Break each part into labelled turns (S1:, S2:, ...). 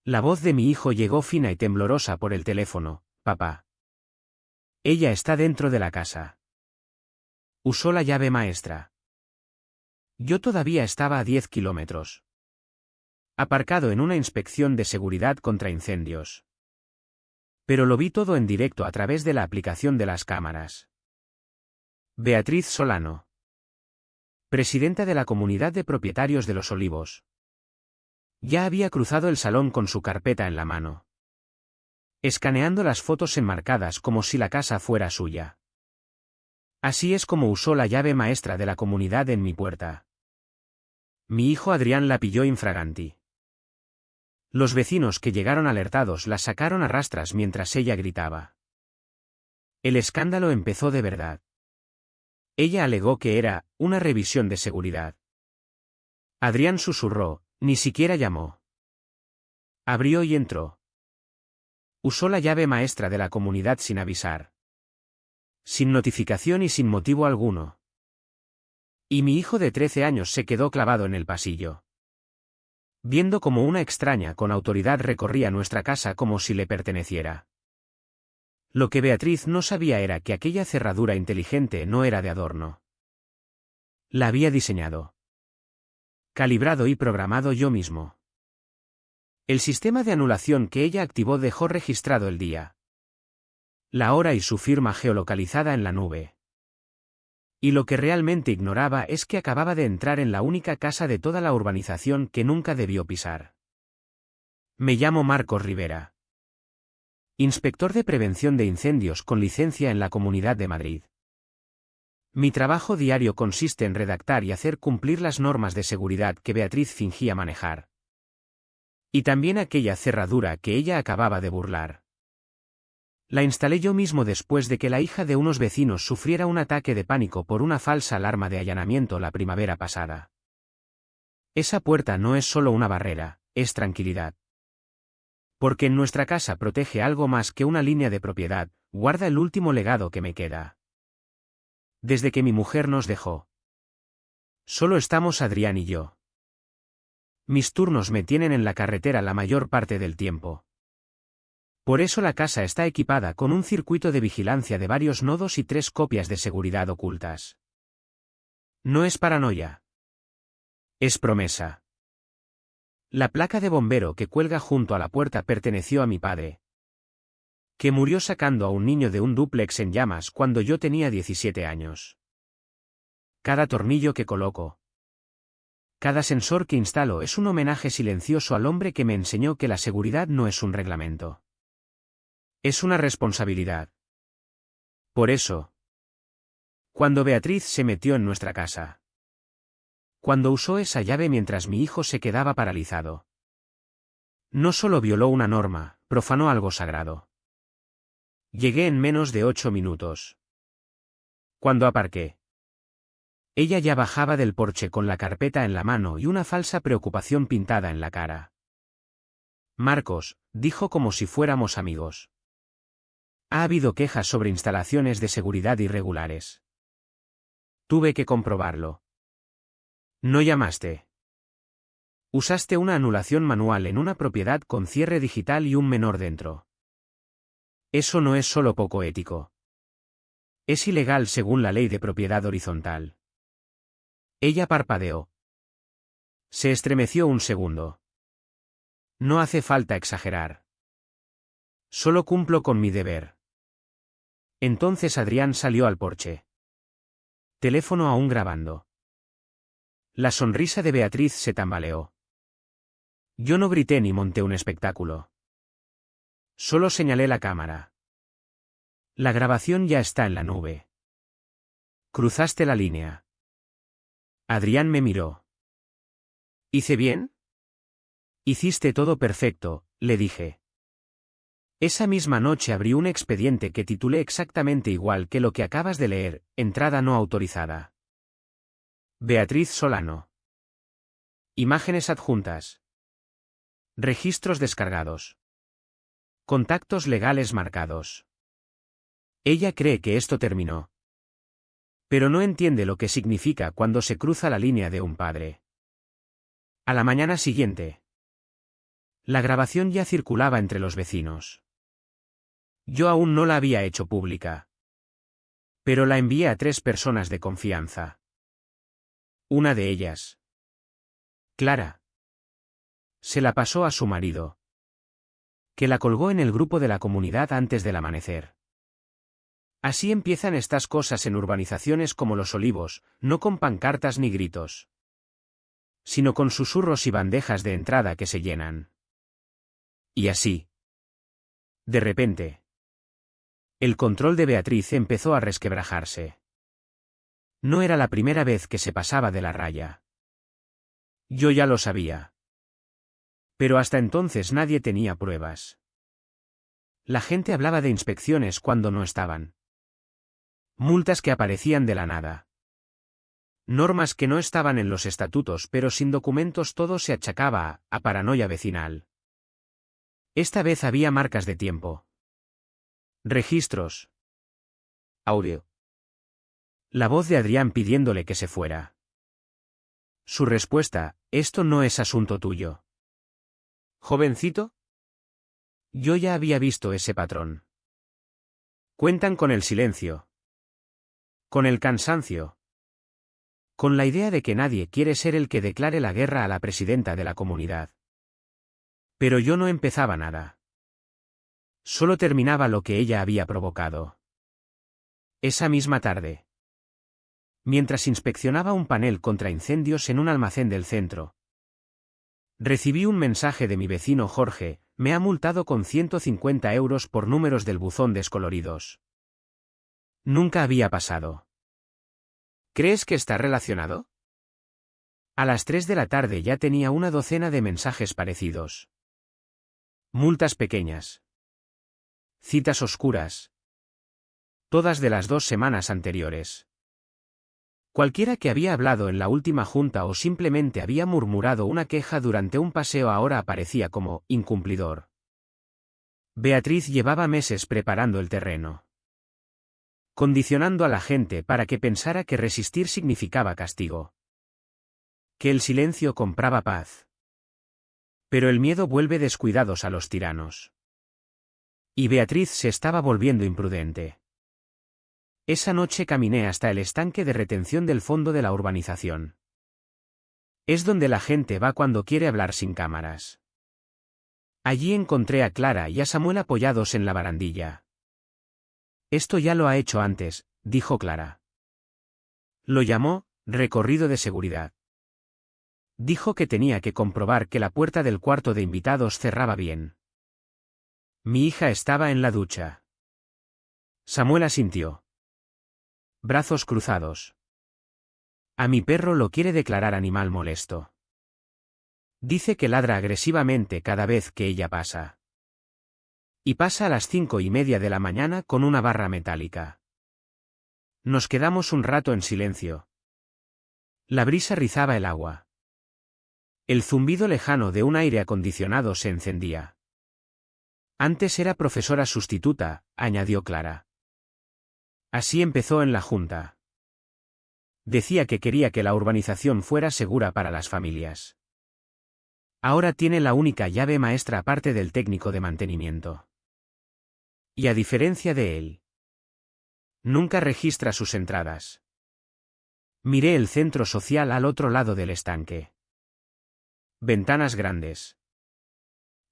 S1: La voz de mi hijo llegó fina y temblorosa por el teléfono. Papá. Ella está dentro de la casa. Usó la llave maestra. Yo todavía estaba a 10 kilómetros. Aparcado en una inspección de seguridad contra incendios. Pero lo vi todo en directo a través de la aplicación de las cámaras. Beatriz Solano. Presidenta de la Comunidad de Propietarios de Los Olivos. Ya había cruzado el salón con su carpeta en la mano. Escaneando las fotos enmarcadas como si la casa fuera suya. Así es como usó la llave maestra de la comunidad en mi puerta. Mi hijo Adrián la pilló infraganti. Los vecinos que llegaron alertados la sacaron a rastras mientras ella gritaba. El escándalo empezó de verdad. Ella alegó que era una revisión de seguridad. Adrián susurró, ni siquiera llamó. Abrió y entró. Usó la llave maestra de la comunidad sin avisar. Sin notificación y sin motivo alguno. Y mi hijo de 13 años se quedó clavado en el pasillo. Viendo como una extraña con autoridad recorría nuestra casa como si le perteneciera. Lo que Beatriz no sabía era que aquella cerradura inteligente no era de adorno. La había diseñado. Calibrado y programado yo mismo. El sistema de anulación que ella activó dejó registrado el día, la hora y su firma geolocalizada en la nube. Y lo que realmente ignoraba es que acababa de entrar en la única casa de toda la urbanización que nunca debió pisar. Me llamo Marcos Rivera. Inspector de Prevención de Incendios con licencia en la Comunidad de Madrid. Mi trabajo diario consiste en redactar y hacer cumplir las normas de seguridad que Beatriz fingía manejar. Y también aquella cerradura que ella acababa de burlar. La instalé yo mismo después de que la hija de unos vecinos sufriera un ataque de pánico por una falsa alarma de allanamiento la primavera pasada. Esa puerta no es solo una barrera, es tranquilidad. Porque en nuestra casa protege algo más que una línea de propiedad, guarda el último legado que me queda. Desde que mi mujer nos dejó. Solo estamos Adrián y yo. Mis turnos me tienen en la carretera la mayor parte del tiempo. Por eso la casa está equipada con un circuito de vigilancia de varios nodos y 3 copias de seguridad ocultas. No es paranoia. Es promesa. La placa de bombero que cuelga junto a la puerta perteneció a mi padre, que murió sacando a un niño de un dúplex en llamas cuando yo tenía 17 años. Cada tornillo que coloco, cada sensor que instalo es un homenaje silencioso al hombre que me enseñó que la seguridad no es un reglamento. Es una responsabilidad. Por eso, cuando Beatriz se metió en nuestra casa, cuando usó esa llave mientras mi hijo se quedaba paralizado, no solo violó una norma, profanó algo sagrado. Llegué en menos de 8 minutos. Cuando aparqué, ella ya bajaba del porche con la carpeta en la mano y una falsa preocupación pintada en la cara. Marcos, dijo como si fuéramos amigos. Ha habido quejas sobre instalaciones de seguridad irregulares. Tuve que comprobarlo. No llamaste. Usaste una anulación manual en una propiedad con cierre digital y un menor dentro. Eso no es solo poco ético. Es ilegal según la ley de propiedad horizontal. Ella parpadeó. Se estremeció un segundo. No hace falta exagerar. Solo cumplo con mi deber. Entonces Adrián salió al porche. Teléfono aún grabando. La sonrisa de Beatriz se tambaleó. Yo no grité ni monté un espectáculo. Solo señalé la cámara. La grabación ya está en la nube. Cruzaste la línea. Adrián me miró. ¿Hice bien? Hiciste todo perfecto, le dije. Esa misma noche abrí un expediente que titulé exactamente igual que lo que acabas de leer, entrada no autorizada. Beatriz Solano. Imágenes adjuntas. Registros descargados. Contactos legales marcados. Ella cree que esto terminó. Pero no entiende lo que significa cuando se cruza la línea de un padre. A la mañana siguiente. La grabación ya circulaba entre los vecinos. Yo aún no la había hecho pública. Pero la envié a 3 personas de confianza. Una de ellas, Clara, se la pasó a su marido, que la colgó en el grupo de la comunidad antes del amanecer. Así empiezan estas cosas en urbanizaciones como Los Olivos, no con pancartas ni gritos, sino con susurros y bandejas de entrada que se llenan. Y así, de repente, el control de Beatriz empezó a resquebrajarse. No era la primera vez que se pasaba de la raya. Yo ya lo sabía. Pero hasta entonces nadie tenía pruebas. La gente hablaba de inspecciones cuando no estaban. Multas que aparecían de la nada. Normas que no estaban en los estatutos, pero sin documentos todo se achacaba a paranoia vecinal. Esta vez había marcas de tiempo. Registros. Audio. La voz de Adrián pidiéndole que se fuera. Su respuesta: esto no es asunto tuyo. ¿Jovencito? Yo ya había visto ese patrón. Cuentan con el silencio. Con el cansancio. Con la idea de que nadie quiere ser el que declare la guerra a la presidenta de la comunidad. Pero yo no empezaba nada. Solo terminaba lo que ella había provocado. Esa misma tarde, mientras inspeccionaba un panel contra incendios en un almacén del centro, recibí un mensaje de mi vecino Jorge: me ha multado con 150 euros por números del buzón descoloridos. Nunca había pasado. ¿Crees que está relacionado? A las 3 de la tarde ya tenía una docena de mensajes parecidos. Multas pequeñas. Citas oscuras. Todas de las 2 semanas anteriores. Cualquiera que había hablado en la última junta o simplemente había murmurado una queja durante un paseo ahora aparecía como incumplidor. Beatriz llevaba meses preparando el terreno, condicionando a la gente para que pensara que resistir significaba castigo, que el silencio compraba paz. Pero el miedo vuelve descuidados a los tiranos. Y Beatriz se estaba volviendo imprudente. Esa noche caminé hasta el estanque de retención del fondo de la urbanización. Es donde la gente va cuando quiere hablar sin cámaras. Allí encontré a Clara y a Samuel apoyados en la barandilla. Esto ya lo ha hecho antes, dijo Clara. Lo llamó recorrido de seguridad. Dijo que tenía que comprobar que la puerta del cuarto de invitados cerraba bien. Mi hija estaba en la ducha. Samuel asintió. Brazos cruzados. A mi perro lo quiere declarar animal molesto. Dice que ladra agresivamente cada vez que ella pasa. Y pasa a las 5:30 de la mañana con una barra metálica. Nos quedamos un rato en silencio. La brisa rizaba el agua. El zumbido lejano de un aire acondicionado se encendía. Antes era profesora sustituta, añadió Clara. Así empezó en la junta. Decía que quería que la urbanización fuera segura para las familias. Ahora tiene la única llave maestra aparte del técnico de mantenimiento. Y a diferencia de él, nunca registra sus entradas. Miré el centro social al otro lado del estanque. Ventanas grandes.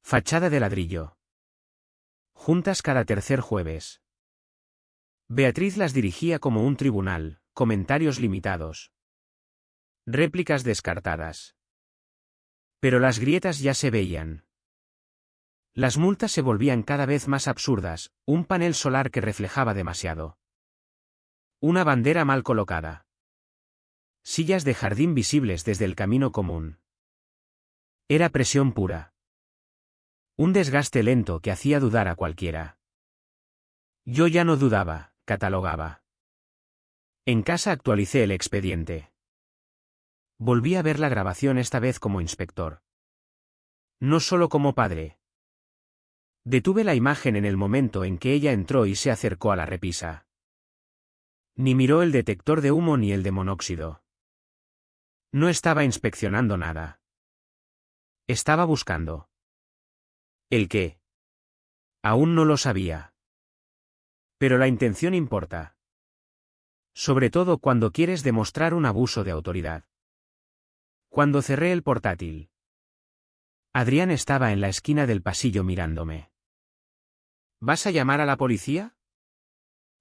S1: Fachada de ladrillo. Juntas cada tercer jueves. Beatriz las dirigía como un tribunal, comentarios limitados. Réplicas descartadas. Pero las grietas ya se veían. Las multas se volvían cada vez más absurdas, un panel solar que reflejaba demasiado. Una bandera mal colocada. Sillas de jardín visibles desde el camino común. Era presión pura. Un desgaste lento que hacía dudar a cualquiera. Yo ya no dudaba, catalogaba. En casa actualicé el expediente. Volví a ver la grabación esta vez como inspector. No solo como padre. Detuve la imagen en el momento en que ella entró y se acercó a la repisa. Ni miró el detector de humo ni el de monóxido. No estaba inspeccionando nada. Estaba buscando. ¿El qué? Aún no lo sabía. Pero la intención importa. Sobre todo cuando quieres demostrar un abuso de autoridad. Cuando cerré el portátil. Adrián estaba en la esquina del pasillo mirándome. ¿Vas a llamar a la policía?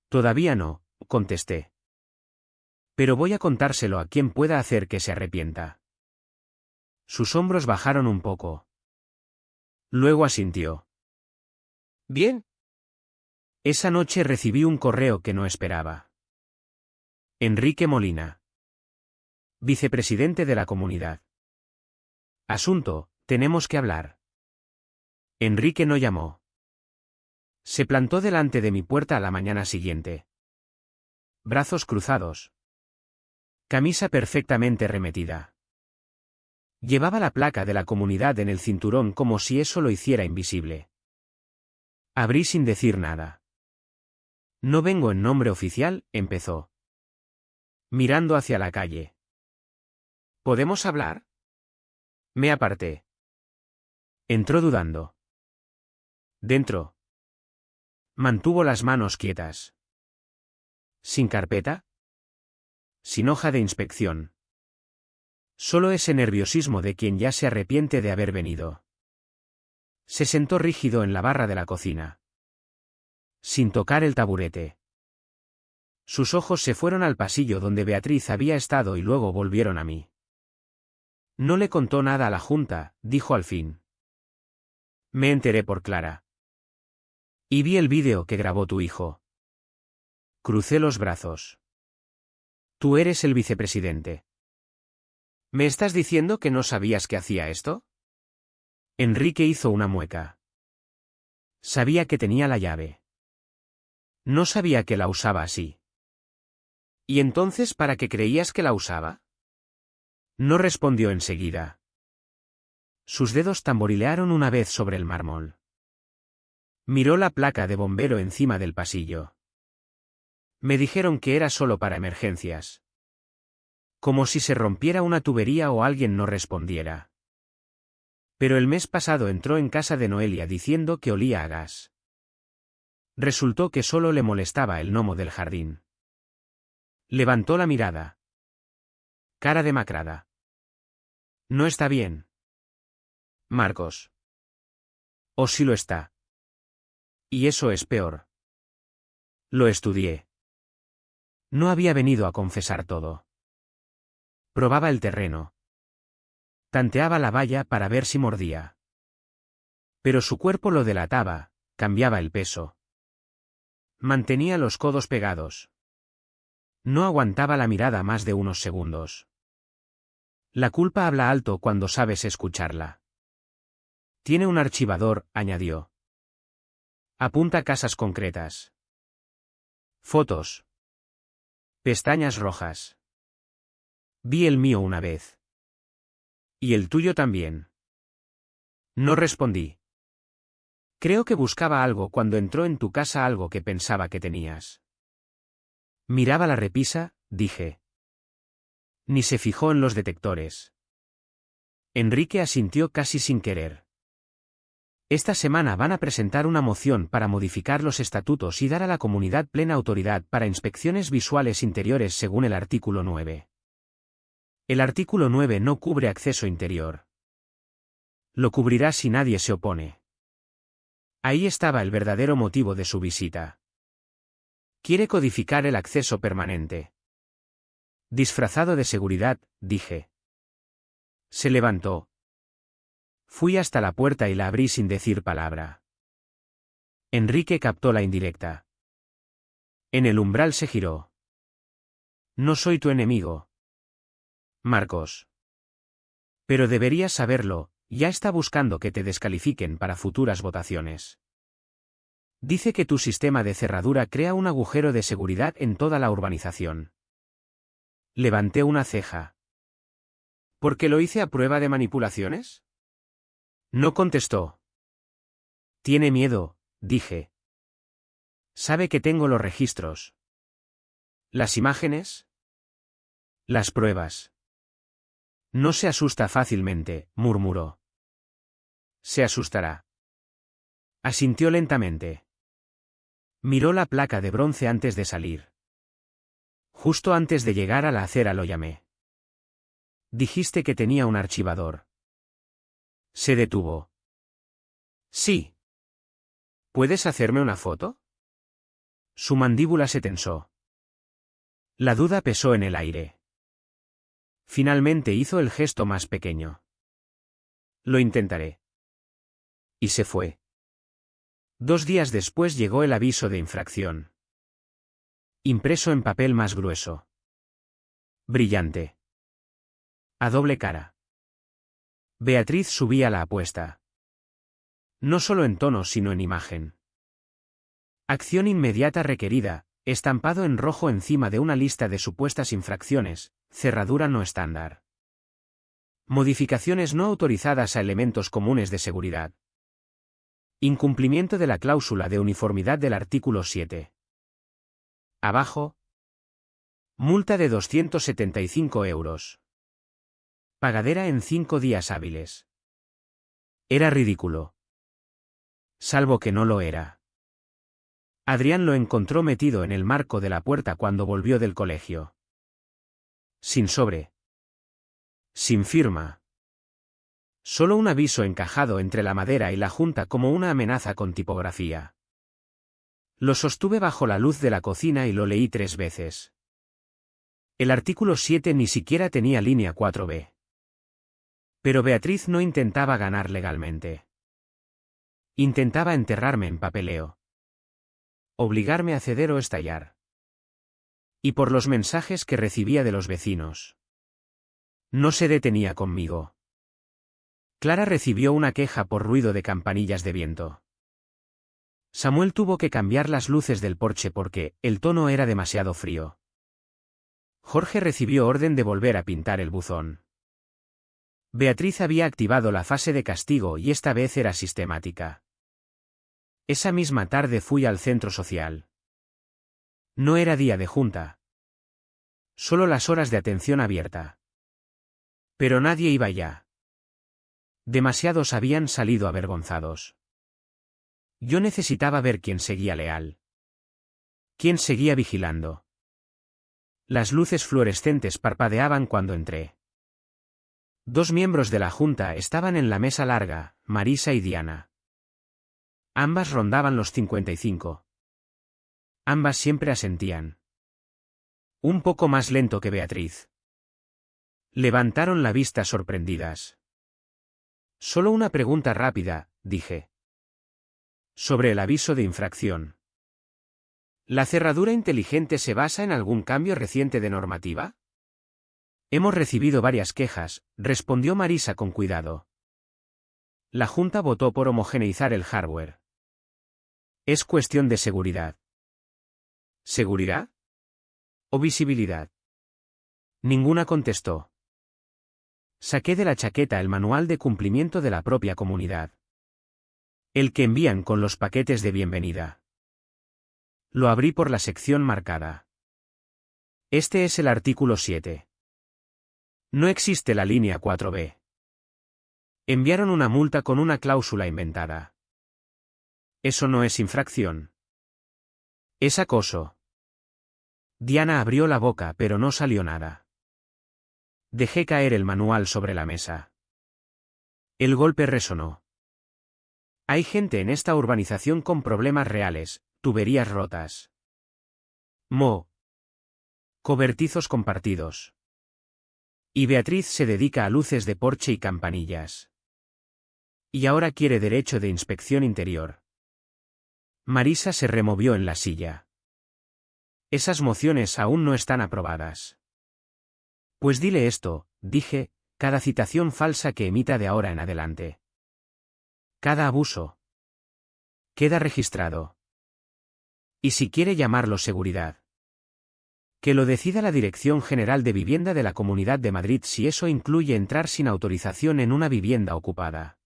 S1: Todavía no, contesté. Pero voy a contárselo a quien pueda hacer que se arrepienta. Sus hombros bajaron un poco. Luego asintió. Bien. Esa noche recibí un correo que no esperaba. Enrique Molina. Vicepresidente de la comunidad. Asunto, tenemos que hablar. Enrique no llamó. Se plantó delante de mi puerta a la mañana siguiente. Brazos cruzados. Camisa perfectamente remetida. Llevaba la placa de la comunidad en el cinturón como si eso lo hiciera invisible. Abrí sin decir nada. No vengo en nombre oficial, empezó. Mirando hacia la calle. ¿Podemos hablar? Me aparté. Entró dudando. Dentro. Mantuvo las manos quietas. ¿Sin carpeta? Sin hoja de inspección. Solo ese nerviosismo de quien ya se arrepiente de haber venido. Se sentó rígido en la barra de la cocina. Sin tocar el taburete. Sus ojos se fueron al pasillo donde Beatriz había estado y luego volvieron a mí. No le contó nada a la junta, dijo al fin. Me enteré por Clara. Y vi el vídeo que grabó tu hijo. Crucé los brazos. Tú eres el vicepresidente. ¿Me estás diciendo que no sabías que hacía esto? Enrique hizo una mueca. Sabía que tenía la llave. No sabía que la usaba así. ¿Y entonces para qué creías que la usaba? No respondió enseguida. Sus dedos tamborilearon una vez sobre el mármol. Miró la placa de bombero encima del pasillo. Me dijeron que era solo para emergencias. Como si se rompiera una tubería o alguien no respondiera. Pero el mes pasado entró en casa de Noelia diciendo que olía a gas. Resultó que solo le molestaba el gnomo del jardín. Levantó la mirada. Cara demacrada. No está bien. Marcos. O sí lo está. Y eso es peor. Lo estudié. No había venido a confesar todo. Probaba el terreno. Tanteaba la valla para ver si mordía. Pero su cuerpo lo delataba, cambiaba el peso. Mantenía los codos pegados. No aguantaba la mirada más de unos segundos. La culpa habla alto cuando sabes escucharla. Tiene un archivador, añadió. Apunta casas concretas. Fotos. Pestañas rojas. Vi el mío una vez. ¿Y el tuyo también? No respondí. Creo que buscaba algo cuando entró en tu casa, algo que pensaba que tenías. Miraba la repisa, dije. Ni se fijó en los detectores. Enrique asintió casi sin querer. Esta semana van a presentar una moción para modificar los estatutos y dar a la comunidad plena autoridad para inspecciones visuales interiores según el artículo 9. El artículo 9 no cubre acceso interior. Lo cubrirá si nadie se opone. Ahí estaba el verdadero motivo de su visita. Quiere codificar el acceso permanente. Disfrazado de seguridad, dije. Se levantó. Fui hasta la puerta y la abrí sin decir palabra. Enrique captó la indirecta. En el umbral se giró. No soy tu enemigo. Marcos. Pero deberías saberlo, ya está buscando que te descalifiquen para futuras votaciones. Dice que tu sistema de cerradura crea un agujero de seguridad en toda la urbanización. Levanté una ceja. ¿Por qué lo hice a prueba de manipulaciones? No contestó. Tiene miedo, dije. Sabe que tengo los registros. ¿Las imágenes? Las pruebas. No se asusta fácilmente, murmuró. Se asustará. Asintió lentamente. Miró la placa de bronce antes de salir. Justo antes de llegar a la acera lo llamé. Dijiste que tenía un archivador. Se detuvo. Sí. ¿Puedes hacerme una foto? Su mandíbula se tensó. La duda pesó en el aire. Finalmente hizo el gesto más pequeño. Lo intentaré. Y se fue. 2 días después llegó el aviso de infracción. Impreso en papel más grueso. Brillante. A doble cara. Beatriz subía la apuesta. No solo en tono sino en imagen. Acción inmediata requerida, estampado en rojo encima de una lista de supuestas infracciones, cerradura no estándar. Modificaciones no autorizadas a elementos comunes de seguridad. Incumplimiento de la cláusula de uniformidad del artículo 7. Abajo. Multa de 275 euros. Pagadera en 5 días hábiles. Era ridículo. Salvo que no lo era. Adrián lo encontró metido en el marco de la puerta cuando volvió del colegio. Sin sobre. Sin firma. Solo un aviso encajado entre la madera y la junta como una amenaza con tipografía. Lo sostuve bajo la luz de la cocina y lo leí 3 veces. El artículo 7 ni siquiera tenía línea 4b. Pero Beatriz no intentaba ganar legalmente. Intentaba enterrarme en papeleo. Obligarme a ceder o estallar. Y por los mensajes que recibía de los vecinos. No se detenía conmigo. Clara recibió una queja por ruido de campanillas de viento. Samuel tuvo que cambiar las luces del porche porque el tono era demasiado frío. Jorge recibió orden de volver a pintar el buzón. Beatriz había activado la fase de castigo y esta vez era sistemática. Esa misma tarde fui al centro social. No era día de junta. Solo las horas de atención abierta. Pero nadie iba ya. Demasiados habían salido avergonzados. Yo necesitaba ver quién seguía leal. Quién seguía vigilando. Las luces fluorescentes parpadeaban cuando entré. 2 miembros de la junta estaban en la mesa larga, Marisa y Diana. Ambas rondaban los 55. Ambas siempre asentían. Un poco más lento que Beatriz. Levantaron la vista sorprendidas. Solo una pregunta rápida, dije. Sobre el aviso de infracción. ¿La cerradura inteligente se basa en algún cambio reciente de normativa? Hemos recibido varias quejas, respondió Marisa con cuidado. La Junta votó por homogeneizar el hardware. Es cuestión de seguridad. ¿Seguridad? ¿O visibilidad? Ninguna contestó. Saqué de la chaqueta el manual de cumplimiento de la propia comunidad. El que envían con los paquetes de bienvenida. Lo abrí por la sección marcada. Este es el artículo 7. No existe la línea 4b. Enviaron una multa con una cláusula inventada. Eso no es infracción. Es acoso. Diana abrió la boca pero no salió nada. Dejé caer el manual sobre la mesa. El golpe resonó. Hay gente en esta urbanización con problemas reales, tuberías rotas. Cobertizos compartidos. Y Beatriz se dedica a luces de porche y campanillas. Y ahora quiere derecho de inspección interior. Marisa se removió en la silla. Esas mociones aún no están aprobadas. Pues dile esto, dije, cada citación falsa que emita de ahora en adelante. Cada abuso. Queda registrado. Y si quiere llamarlo seguridad. Que lo decida la Dirección General de Vivienda de la Comunidad de Madrid si eso incluye entrar sin autorización en una vivienda ocupada.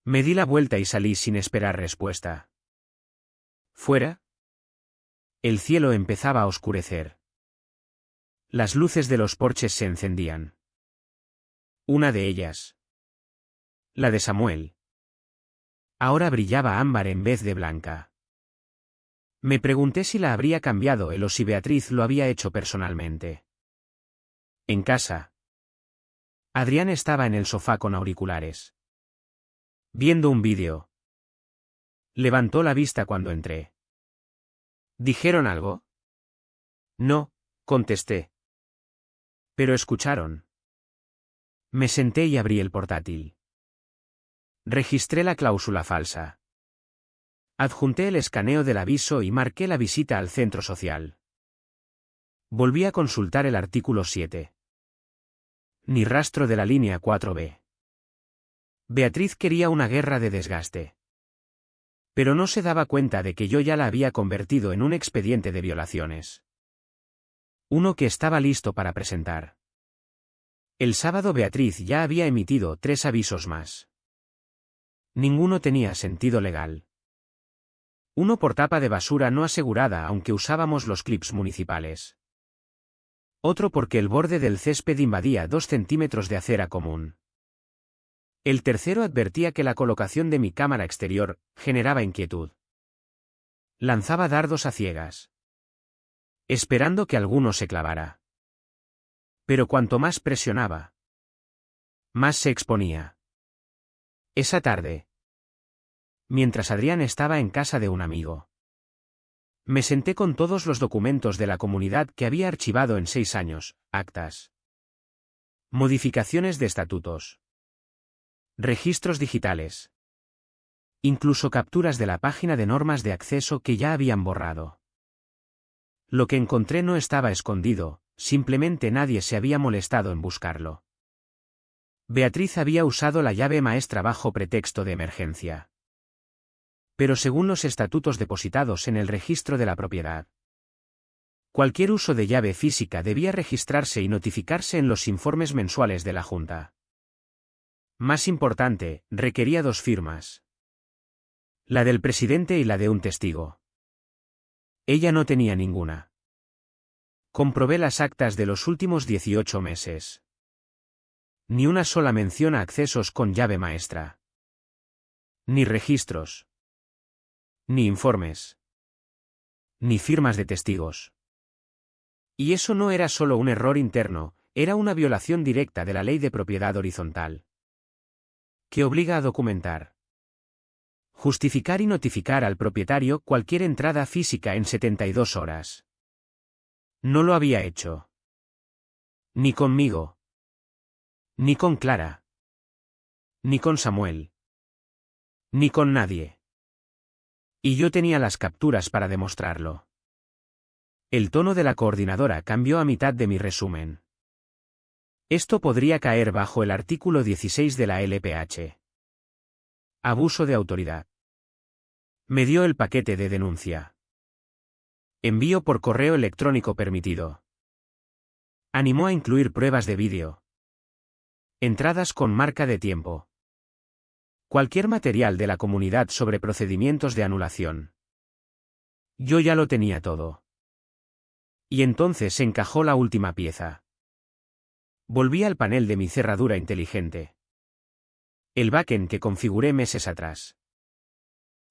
S1: Me di la vuelta y salí sin esperar respuesta. ¿Fuera? El cielo empezaba a oscurecer. Las luces de los porches se encendían. Una de ellas. La de Samuel. Ahora brillaba ámbar en vez de blanca. Me pregunté si la habría cambiado él o si Beatriz lo había hecho personalmente. En casa. Adrián estaba en el sofá con auriculares, viendo un vídeo. Levantó la vista cuando entré. ¿Dijeron algo? No, contesté. Pero escucharon. Me senté y abrí el portátil. Registré la cláusula falsa. Adjunté el escaneo del aviso y marqué la visita al centro social. Volví a consultar el artículo 7. Ni rastro de la línea 4B. Beatriz quería una guerra de desgaste. Pero no se daba cuenta de que yo ya la había convertido en un expediente de violaciones. Uno que estaba listo para presentar. El sábado Beatriz ya había emitido 3 avisos más. Ninguno tenía sentido legal. Uno por tapa de basura no asegurada aunque usábamos los clips municipales. Otro porque el borde del césped invadía 2 centímetros de acera común. El tercero advertía que la colocación de mi cámara exterior generaba inquietud. Lanzaba dardos a ciegas, esperando que alguno se clavara. Pero cuanto más presionaba, más se exponía. Esa tarde, mientras Adrián estaba en casa de un amigo, me senté con todos los documentos de la comunidad que había archivado en 6 años, actas, modificaciones de estatutos, registros digitales, incluso capturas de la página de normas de acceso que ya habían borrado. Lo que encontré no estaba escondido, simplemente nadie se había molestado en buscarlo. Beatriz había usado la llave maestra bajo pretexto de emergencia. Pero según los estatutos depositados en el registro de la propiedad, cualquier uso de llave física debía registrarse y notificarse en los informes mensuales de la Junta. Más importante, requería 2 firmas. La del presidente y la de un testigo. Ella no tenía ninguna. Comprobé las actas de los últimos 18 meses. Ni una sola mención a accesos con llave maestra. Ni registros. Ni informes. Ni firmas de testigos. Y eso no era solo un error interno, era una violación directa de la ley de propiedad horizontal, que obliga a documentar, justificar y notificar al propietario cualquier entrada física en 72 horas. No lo había hecho. Ni conmigo. Ni con Clara. Ni con Samuel. Ni con nadie. Y yo tenía las capturas para demostrarlo. El tono de la coordinadora cambió a mitad de mi resumen. Esto podría caer bajo el artículo 16 de la LPH. Abuso de autoridad. Me dio el paquete de denuncia. Envío por correo electrónico permitido. Animó a incluir pruebas de vídeo. Entradas con marca de tiempo. Cualquier material de la comunidad sobre procedimientos de anulación. Yo ya lo tenía todo. Y entonces se encajó la última pieza. Volví al panel de mi cerradura inteligente. El backend que configuré meses atrás.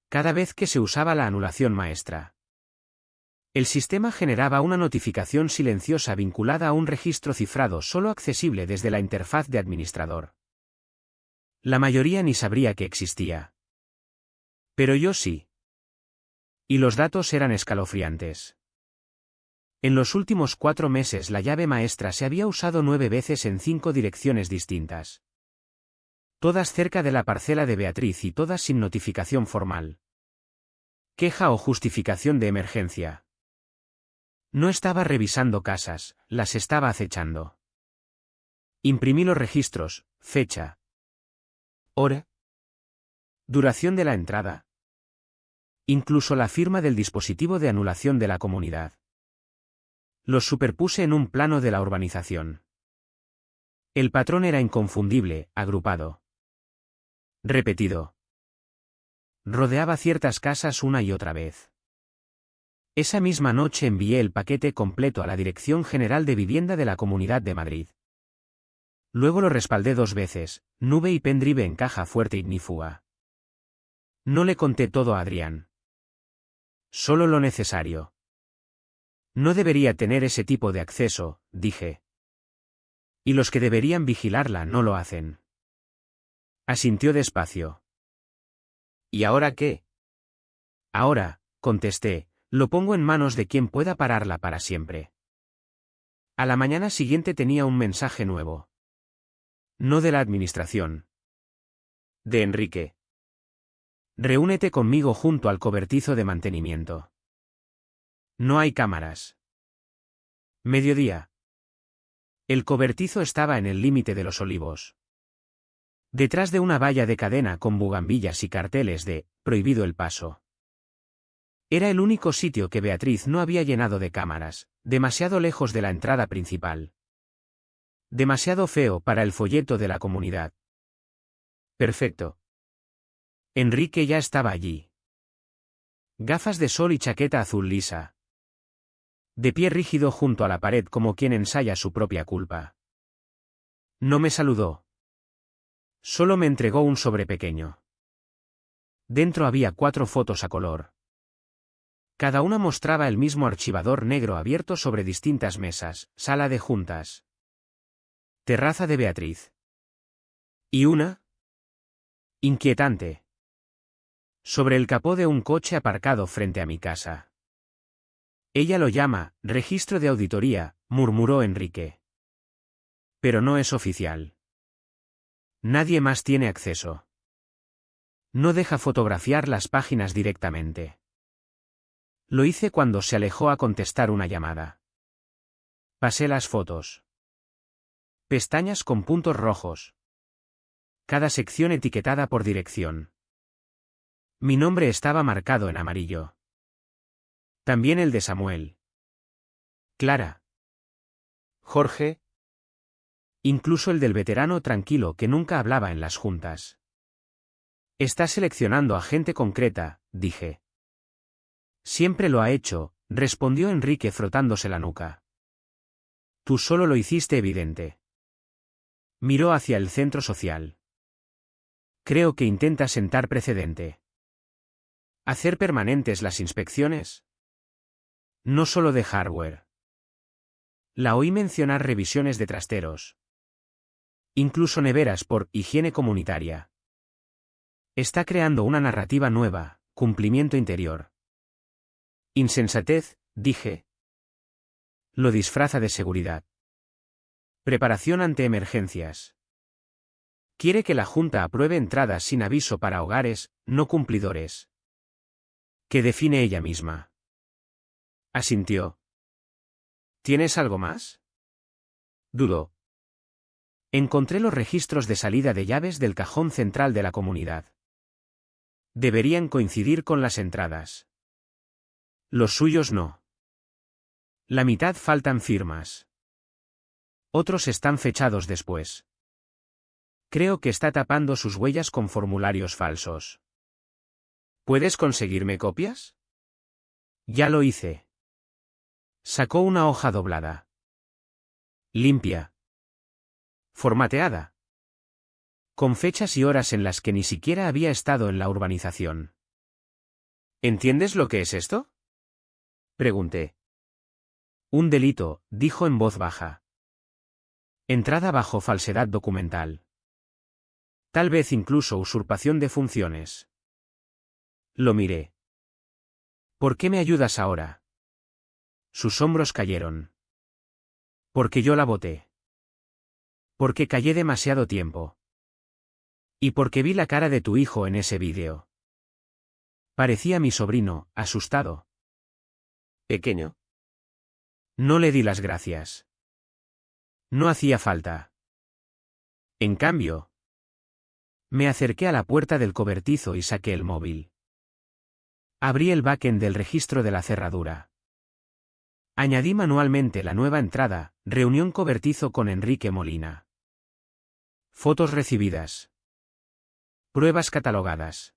S1: Cada vez que se usaba la anulación maestra, el sistema generaba una notificación silenciosa vinculada a un registro cifrado solo accesible desde la interfaz de administrador. La mayoría ni sabría que existía. Pero yo sí. Y los datos eran escalofriantes. En los últimos 4 meses la llave maestra se había usado 9 veces en 5 direcciones distintas. Todas cerca de la parcela de Beatriz y todas sin notificación formal. Queja o justificación de emergencia. No estaba revisando casas, las estaba acechando. Imprimí los registros, fecha, hora, duración de la entrada. Incluso la firma del dispositivo de anulación de la comunidad. Los superpuse en un plano de la urbanización. El patrón era inconfundible, agrupado. Repetido. Rodeaba ciertas casas una y otra vez. Esa misma noche envié el paquete completo a la Dirección General de Vivienda de la Comunidad de Madrid. Luego lo respaldé 2 veces, nube y pendrive en caja fuerte ignífuga. No le conté todo a Adrián. Solo lo necesario. No debería tener ese tipo de acceso, dije. Y los que deberían vigilarla no lo hacen. Asintió despacio.
S2: ¿Y ahora qué?
S1: Ahora, contesté, lo pongo en manos de quien pueda pararla para siempre. A la mañana siguiente tenía un mensaje nuevo. No de la administración.
S2: De Enrique.
S1: Reúnete conmigo junto al cobertizo de mantenimiento. No hay cámaras. Mediodía. El cobertizo estaba en el límite de los olivos. Detrás de una valla de cadena con bugambillas y carteles de «prohibido el paso». Era el único sitio que Beatriz no había llenado de cámaras, demasiado lejos de la entrada principal. Demasiado feo para el folleto de la comunidad. Perfecto. Enrique ya estaba allí. Gafas de sol y chaqueta azul lisa. De pie rígido junto a la pared como quien ensaya su propia culpa. No me saludó. Solo me entregó un sobre pequeño. Dentro había 4 fotos a color. Cada una mostraba el mismo archivador negro abierto sobre distintas mesas, sala de juntas. Terraza de Beatriz. Y una. Inquietante. Sobre el capó de un coche aparcado frente a mi casa. Ella lo llama registro de auditoría, murmuró Enrique. Pero no es oficial. Nadie más tiene acceso. No deja fotografiar las páginas directamente. Lo hice cuando se alejó a contestar una llamada. Pasé las fotos. Pestañas con puntos rojos. Cada sección etiquetada por dirección. Mi nombre estaba marcado en amarillo. También el de Samuel. Clara. Jorge. Incluso el del veterano tranquilo que nunca hablaba en las juntas. Está seleccionando a gente concreta, dije. Siempre lo ha hecho, respondió Enrique frotándose la nuca. Tú solo lo hiciste evidente. Miró hacia el centro social. Creo que intenta sentar precedente. ¿Hacer permanentes las inspecciones? No solo de hardware. La oí mencionar revisiones de trasteros. Incluso neveras por higiene comunitaria. Está creando una narrativa nueva, cumplimiento interior. Insensatez, dije. Lo disfraza de seguridad. Preparación ante emergencias. Quiere que la Junta apruebe entradas sin aviso para hogares, no cumplidores. Que define ella misma. Asintió. ¿Tienes algo más? Dudó. Encontré los registros de salida de llaves del cajón central de la comunidad. Deberían coincidir con las entradas. Los suyos no. La mitad faltan firmas. Otros están fechados después. Creo que está tapando sus huellas con formularios falsos. ¿Puedes conseguirme copias? Ya lo hice. Sacó una hoja doblada. Limpia. Formateada. Con fechas y horas en las que ni siquiera había estado en la urbanización. ¿Entiendes lo que es esto? Pregunté. Un delito, dijo en voz baja. Entrada bajo falsedad documental. Tal vez incluso usurpación de funciones. Lo miré. ¿Por qué me ayudas ahora? Sus hombros cayeron. Porque yo la boté. Porque callé demasiado tiempo. Y porque vi la cara de tu hijo en ese vídeo. Parecía mi sobrino, asustado.
S2: Pequeño.
S1: No le di las gracias. No hacía falta. En cambio, me acerqué a la puerta del cobertizo y saqué el móvil. Abrí el backend del registro de la cerradura. Añadí manualmente la nueva entrada, reunión cobertizo con Enrique Molina. Fotos recibidas. Pruebas catalogadas.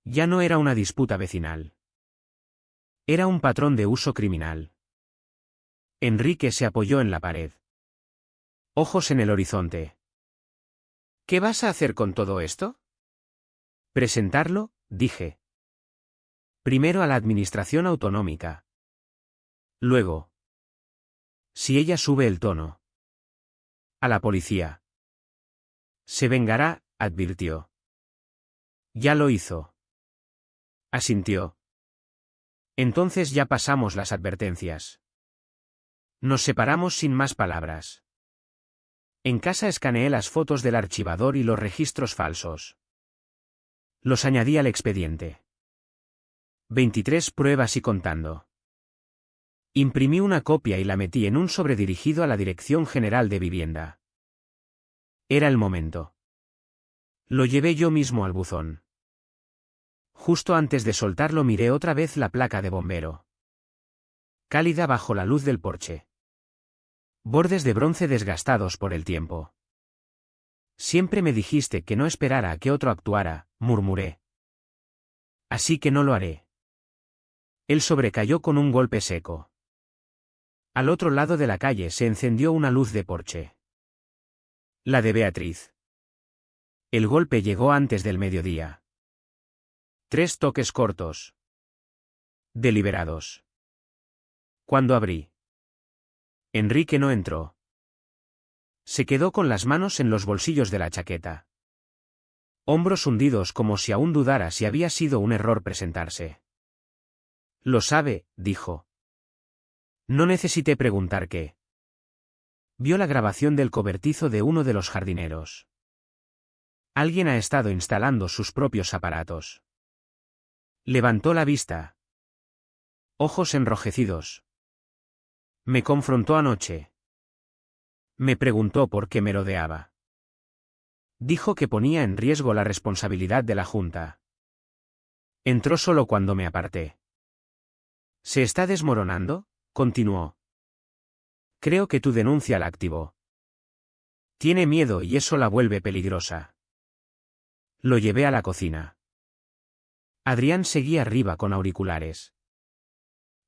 S1: Ya no era una disputa vecinal. Era un patrón de uso criminal. Enrique se apoyó en la pared. Ojos en el horizonte. ¿Qué vas a hacer con todo esto? Presentarlo, dije. Primero a la administración autonómica. Luego. Si ella sube el tono. A la policía. Se vengará, advirtió. Ya lo hizo. Asintió. Entonces ya pasamos las advertencias. Nos separamos sin más palabras. En casa escaneé las fotos del archivador y los registros falsos. Los añadí al expediente. 23 pruebas y contando. Imprimí una copia y la metí en un sobre dirigido a la Dirección General de Vivienda. Era el momento. Lo llevé yo mismo al buzón. Justo antes de soltarlo miré otra vez la placa de bombero. Cálida bajo la luz del porche. Bordes de bronce desgastados por el tiempo. Siempre me dijiste que no esperara a que otro actuara, murmuré. Así que no lo haré. Él sobrecayó con un golpe seco. Al otro lado de la calle se encendió una luz de porche. La de Beatriz. El golpe llegó antes del mediodía. 3 toques cortos. Deliberados. Cuando abrí. Enrique no entró. Se quedó con las manos en los bolsillos de la chaqueta. Hombros hundidos como si aún dudara si había sido un error presentarse. Lo sabe, dijo. No necesité preguntar qué. Vio la grabación del cobertizo de uno de los jardineros. Alguien ha estado instalando sus propios aparatos. Levantó la vista. Ojos enrojecidos. Me confrontó anoche. Me preguntó por qué merodeaba. Dijo que ponía en riesgo la responsabilidad de la Junta. Entró solo cuando me aparté. ¿Se está desmoronando?, continuó. Creo que tu denuncia la activó. Tiene miedo y eso la vuelve peligrosa. Lo llevé a la cocina. Adrián seguía arriba con auriculares.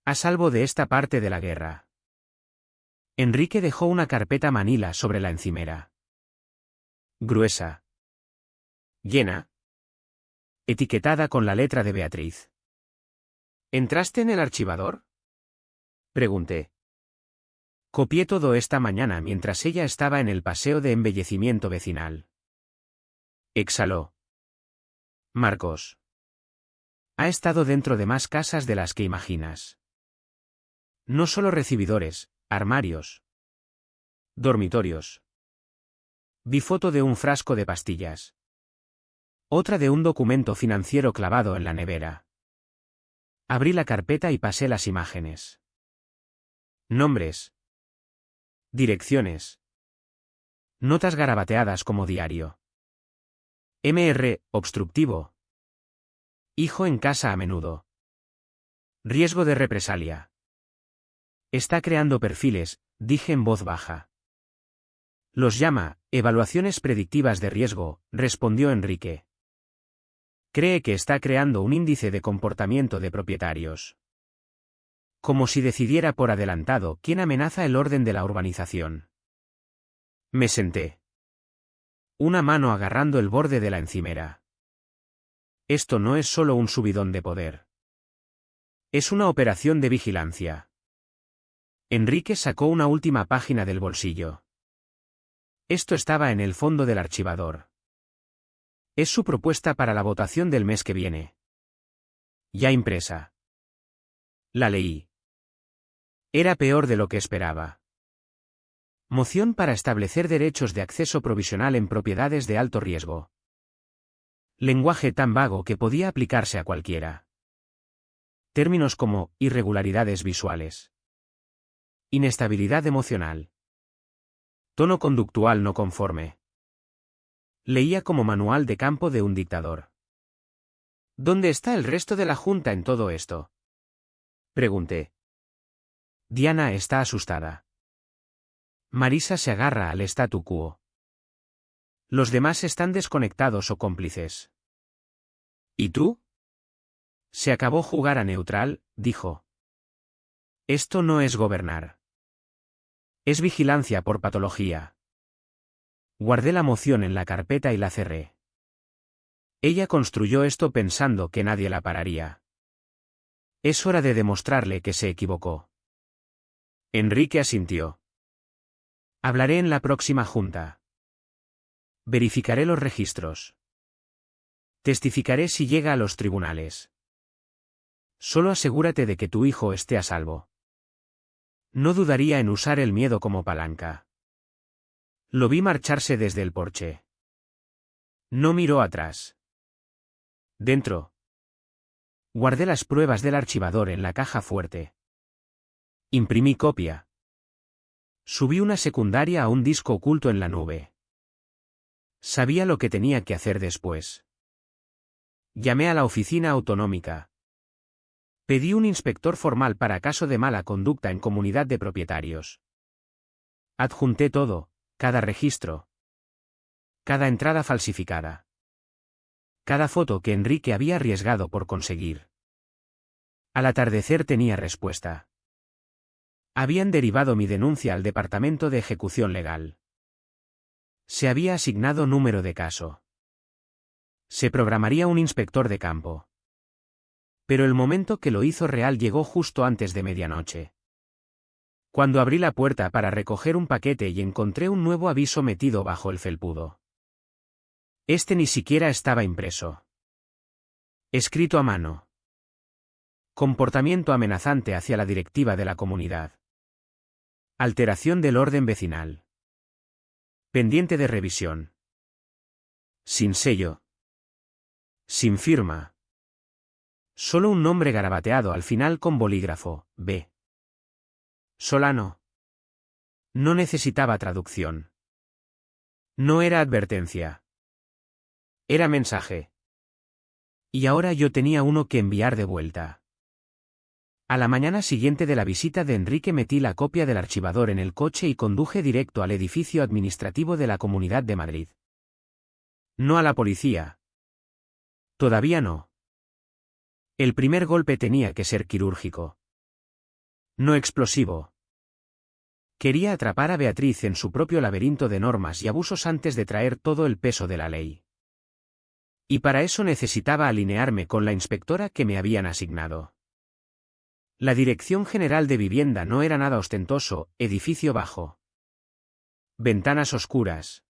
S1: A salvo de esta parte de la guerra. Enrique dejó una carpeta manila sobre la encimera. Gruesa. Llena. Etiquetada con la letra de Beatriz. ¿Entraste en el archivador?, pregunté. Copié todo esta mañana mientras ella estaba en el paseo de embellecimiento vecinal. Exhaló. Marcos. Ha estado dentro de más casas de las que imaginas. No solo recibidores, armarios. Dormitorios. Vi foto de un frasco de pastillas. Otra de un documento financiero clavado en la nevera. Abrí la carpeta y pasé las imágenes. Nombres. Direcciones. Notas garabateadas como diario. MR, obstructivo. Hijo en casa a menudo. Riesgo de represalia. Está creando perfiles, dije en voz baja. Los llama evaluaciones predictivas de riesgo, respondió Enrique. Cree que está creando un índice de comportamiento de propietarios. Como si decidiera por adelantado quién amenaza el orden de la urbanización. Me senté. Una mano agarrando el borde de la encimera. Esto no es solo un subidón de poder. Es una operación de vigilancia. Enrique sacó una última página del bolsillo. Esto estaba en el fondo del archivador. Es su propuesta para la votación del mes que viene. Ya impresa. La leí. Era peor de lo que esperaba. Moción para establecer derechos de acceso provisional en propiedades de alto riesgo. Lenguaje tan vago que podía aplicarse a cualquiera. Términos como irregularidades visuales. Inestabilidad emocional. Tono conductual no conforme. Leía como manual de campo de un dictador. ¿Dónde está el resto de la Junta en todo esto?, pregunté. Diana está asustada. Marisa se agarra al statu quo. Los demás están desconectados o cómplices. ¿Y tú? Se acabó jugar a neutral, dijo. Esto no es gobernar. Es vigilancia por patología. Guardé la moción en la carpeta y la cerré. Ella construyó esto pensando que nadie la pararía. Es hora de demostrarle que se equivocó.
S2: Enrique asintió.
S1: Hablaré en la próxima junta. Verificaré los registros. Testificaré si llega a los tribunales. Solo asegúrate de que tu hijo esté a salvo. No dudaría en usar el miedo como palanca. Lo vi marcharse desde el porche. No miró atrás. Dentro. Guardé las pruebas del archivador en la caja fuerte. Imprimí copia. Subí una secundaria a un disco oculto en la nube. Sabía lo que tenía que hacer después. Llamé a la oficina autonómica. Pedí un inspector formal para caso de mala conducta en comunidad de propietarios. Adjunté todo, cada registro. Cada entrada falsificada. Cada foto que Enrique había arriesgado por conseguir. Al atardecer tenía respuesta. Habían derivado mi denuncia al Departamento de Ejecución Legal. Se había asignado número de caso. Se programaría un inspector de campo. Pero el momento que lo hizo real llegó justo antes de medianoche. Cuando abrí la puerta para recoger un paquete y encontré un nuevo aviso metido bajo el felpudo. Este ni siquiera estaba impreso. Escrito a mano. Comportamiento amenazante hacia la directiva de la comunidad. Alteración del orden vecinal. Pendiente de revisión. Sin sello. Sin firma. Solo un nombre garabateado al final con bolígrafo, B. Solano. No necesitaba traducción. No era advertencia. Era mensaje. Y ahora yo tenía uno que enviar de vuelta. A la mañana siguiente de la visita de Enrique metí la copia del archivador en el coche y conduje directo al edificio administrativo de la Comunidad de Madrid. No a la policía. Todavía no. El primer golpe tenía que ser quirúrgico. No explosivo. Quería atrapar a Beatriz en su propio laberinto de normas y abusos antes de traer todo el peso de la ley. Y para eso necesitaba alinearme con la inspectora que me habían asignado. La Dirección General de Vivienda no era nada ostentoso, edificio bajo. Ventanas oscuras.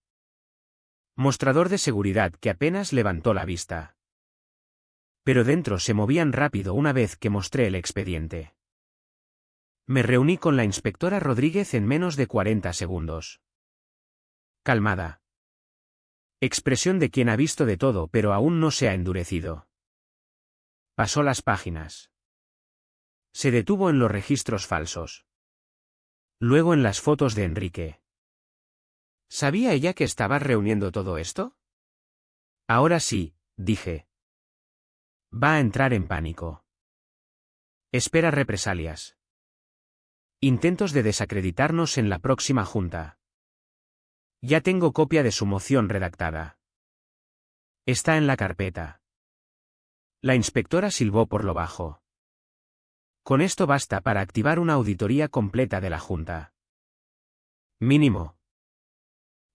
S1: Mostrador de seguridad que apenas levantó la vista. Pero dentro se movían rápido una vez que mostré el expediente. Me reuní con la inspectora Rodríguez en menos de 40 segundos. Calmada. Expresión de quien ha visto de todo pero aún no se ha endurecido. Pasó las páginas. Se detuvo en los registros falsos. Luego en las fotos de Enrique. ¿Sabía ella que estabas reuniendo todo esto? Ahora sí, dije. Va a entrar en pánico. Espera represalias. Intentos de desacreditarnos en la próxima junta. Ya tengo copia de su moción redactada. Está en la carpeta. La inspectora silbó por lo bajo. Con esto basta para activar una auditoría completa de la junta. Mínimo.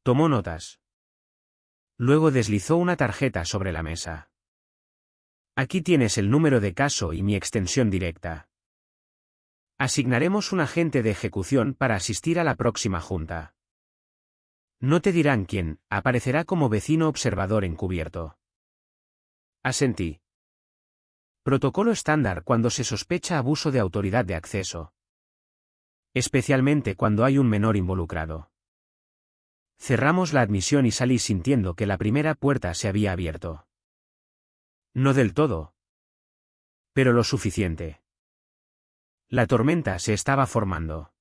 S1: Tomó notas. Luego deslizó una tarjeta sobre la mesa. Aquí tienes el número de caso y mi extensión directa. Asignaremos un agente de ejecución para asistir a la próxima junta. No te dirán quién, aparecerá como vecino observador encubierto. Asentí. Protocolo estándar cuando se sospecha abuso de autoridad de acceso. Especialmente cuando hay un menor involucrado. Cerramos la admisión y salí sintiendo que la primera puerta se había abierto. No del todo. Pero lo suficiente. La tormenta se estaba formando.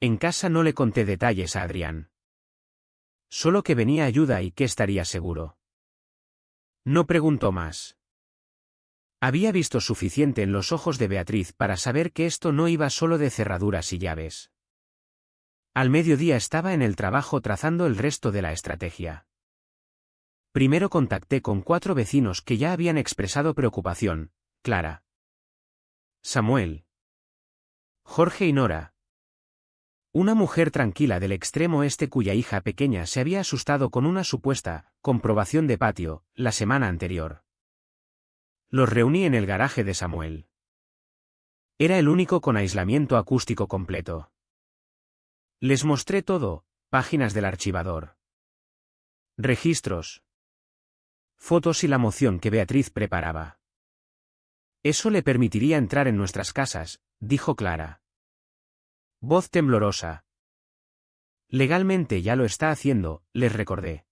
S1: En casa no le conté detalles a Adrián. Solo que venía ayuda y que estaría seguro. No preguntó más. Había visto suficiente en los ojos de Beatriz para saber que esto no iba solo de cerraduras y llaves. Al mediodía estaba en el trabajo trazando el resto de la estrategia. Primero contacté con 4 vecinos que ya habían expresado preocupación: Clara, Samuel, Jorge y Nora. Una mujer tranquila del extremo oeste cuya hija pequeña se había asustado con una supuesta comprobación de patio la semana anterior. Los reuní en el garaje de Samuel. Era el único con aislamiento acústico completo. Les mostré todo, páginas del archivador, registros, fotos y la moción que Beatriz preparaba. Eso le permitiría entrar en nuestras casas, dijo Clara. Voz temblorosa. Legalmente ya lo está haciendo, les recordé.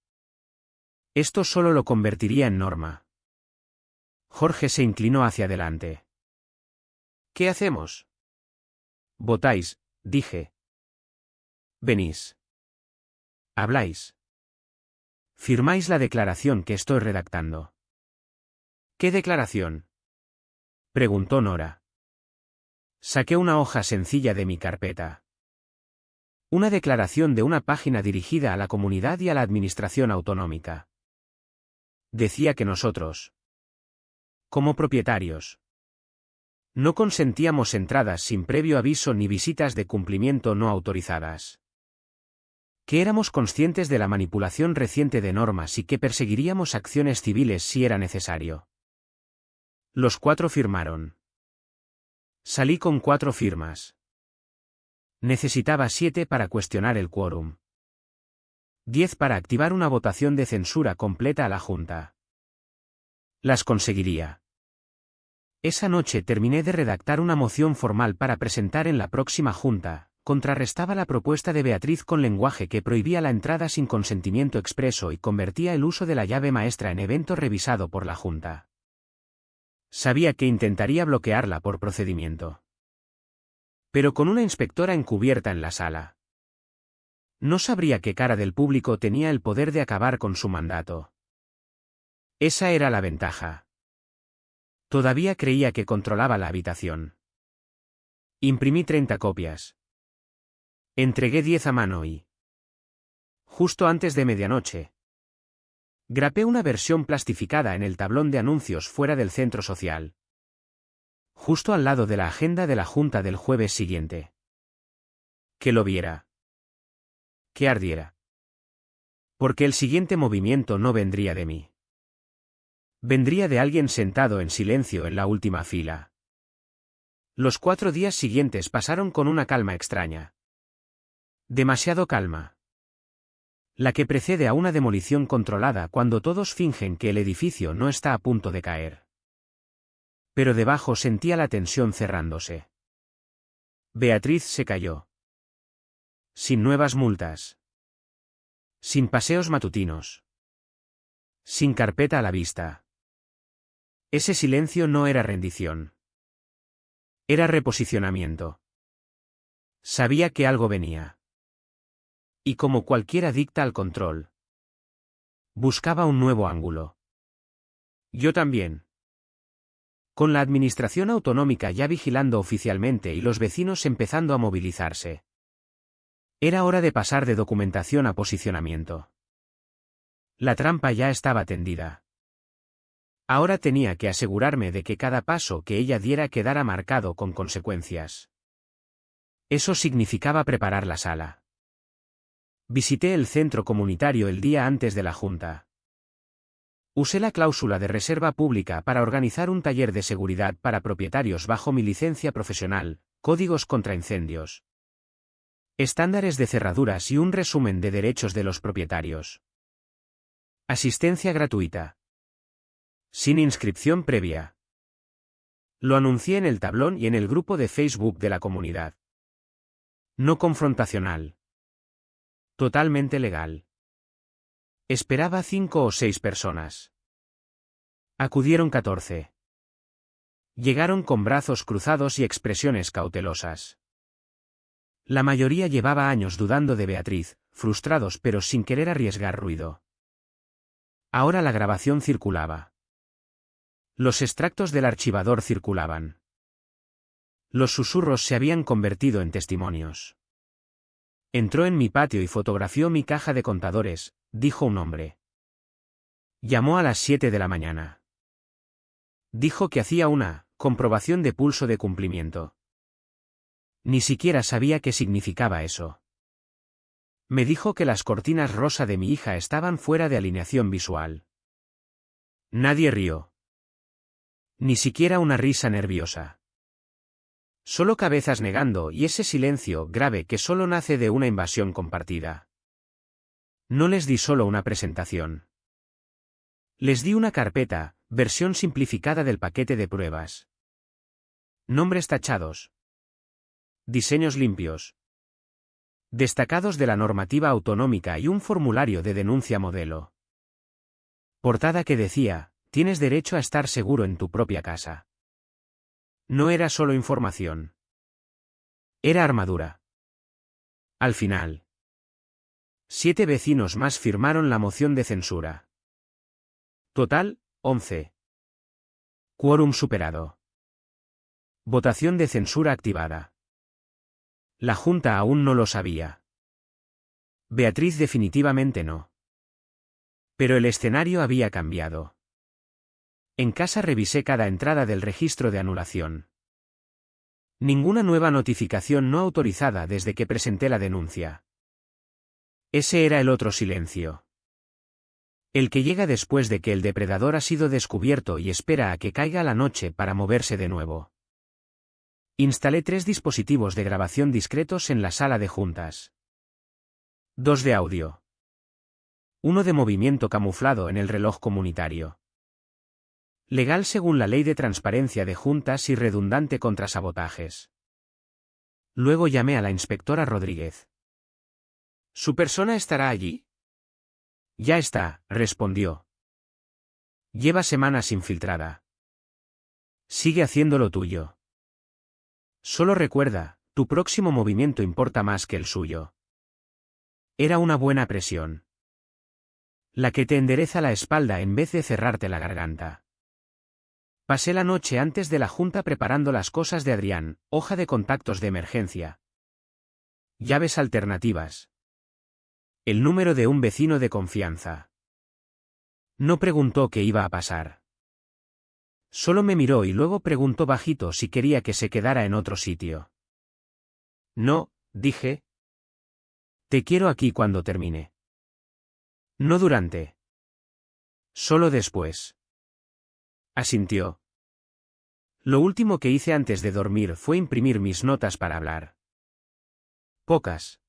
S1: Esto solo lo convertiría en norma. Jorge se inclinó hacia adelante. ¿Qué hacemos? Votáis, dije. Venís. Habláis. Firmáis la declaración que estoy redactando. ¿Qué declaración? Preguntó Nora. Saqué una hoja sencilla de mi carpeta. Una declaración de una página dirigida a la comunidad y a la administración autonómica. Decía que nosotros, como propietarios, no consentíamos entradas sin previo aviso ni visitas de cumplimiento no autorizadas. Que éramos conscientes de la manipulación reciente de normas y que perseguiríamos acciones civiles si era necesario. Los 4 firmaron. Salí con 4 firmas. Necesitaba 7 para cuestionar el quórum. 10 para activar una votación de censura completa a la Junta. Las conseguiría. Esa noche terminé de redactar una moción formal para presentar en la próxima Junta. Contrarrestaba la propuesta de Beatriz con lenguaje que prohibía la entrada sin consentimiento expreso y convertía el uso de la llave maestra en evento revisado por la Junta. Sabía que intentaría bloquearla por procedimiento. Pero con una inspectora encubierta en la sala. No sabría qué cara del público tenía el poder de acabar con su mandato. Esa era la ventaja. Todavía creía que controlaba la habitación. Imprimí 30 copias. Entregué 10 a mano y, justo antes de medianoche, grapé una versión plastificada en el tablón de anuncios fuera del centro social. Justo al lado de la agenda de la Junta del jueves siguiente. Que lo viera. Que ardiera. Porque el siguiente movimiento no vendría de mí. Vendría de alguien sentado en silencio en la última fila. Los 4 días siguientes pasaron con una calma extraña. Demasiado calma. La que precede a una demolición controlada cuando todos fingen que el edificio no está a punto de caer. Pero debajo sentía la tensión cerrándose. Beatriz se cayó. Sin nuevas multas. Sin paseos matutinos. Sin carpeta a la vista. Ese silencio no era rendición. Era reposicionamiento. Sabía que algo venía. Y como cualquier adicta al control, buscaba un nuevo ángulo. Yo también. Con la administración autonómica ya vigilando oficialmente y los vecinos empezando a movilizarse. Era hora de pasar de documentación a posicionamiento. La trampa ya estaba tendida. Ahora tenía que asegurarme de que cada paso que ella diera quedara marcado con consecuencias. Eso significaba preparar la sala. Visité el centro comunitario el día antes de la Junta. Usé la cláusula de reserva pública para organizar un taller de seguridad para propietarios bajo mi licencia profesional, códigos contra incendios, estándares de cerraduras y un resumen de derechos de los propietarios. Asistencia gratuita. Sin inscripción previa. Lo anuncié en el tablón y en el grupo de Facebook de la comunidad. No confrontacional. Totalmente legal. Esperaba 5 o 6 personas. Acudieron 14. Llegaron con brazos cruzados y expresiones cautelosas. La mayoría llevaba años dudando de Beatriz, frustrados pero sin querer arriesgar ruido. Ahora la grabación circulaba. Los extractos del archivador circulaban. Los susurros se habían convertido en testimonios. Entró en mi patio y fotografió mi caja de contadores, dijo un hombre. Llamó a las 7 de la mañana. Dijo que hacía una comprobación de pulso de cumplimiento. Ni siquiera sabía qué significaba eso. Me dijo que las cortinas rosa de mi hija estaban fuera de alineación visual. Nadie rió. Ni siquiera una risa nerviosa. Solo cabezas negando y ese silencio grave que solo nace de una invasión compartida. No les di solo una presentación. Les di una carpeta, versión simplificada del paquete de pruebas. Nombres tachados. Diseños limpios. Destacados de la normativa autonómica y un formulario de denuncia modelo. Portada que decía, tienes derecho a estar seguro en tu propia casa. No era solo información. Era armadura. Al final. 7 vecinos más firmaron la moción de censura. Total, 11. Quórum superado. Votación de censura activada. La Junta aún no lo sabía. Beatriz definitivamente no. Pero el escenario había cambiado. En casa revisé cada entrada del registro de anulación. Ninguna nueva notificación no autorizada desde que presenté la denuncia. Ese era el otro silencio. El que llega después de que el depredador ha sido descubierto y espera a que caiga la noche para moverse de nuevo. Instalé 3 dispositivos de grabación discretos en la sala de juntas. 2 de audio. 1 de movimiento camuflado en el reloj comunitario. Legal según la Ley de Transparencia de Juntas y redundante contra sabotajes. Luego llamé a la inspectora Rodríguez. ¿Su persona estará allí? Ya está, respondió. Lleva semanas infiltrada. Sigue haciendo lo tuyo. Solo recuerda, tu próximo movimiento importa más que el suyo. Era una buena presión. La que te endereza la espalda en vez de cerrarte la garganta. Pasé la noche antes de la junta preparando las cosas de Adrián, hoja de contactos de emergencia. Llaves alternativas. El número de un vecino de confianza. No preguntó qué iba a pasar. Solo me miró y luego preguntó bajito si quería que se quedara en otro sitio. No, dije. Te quiero aquí cuando termine. No durante. Solo después. Asintió. Lo último que hice antes de dormir fue imprimir mis notas para hablar. Pocas.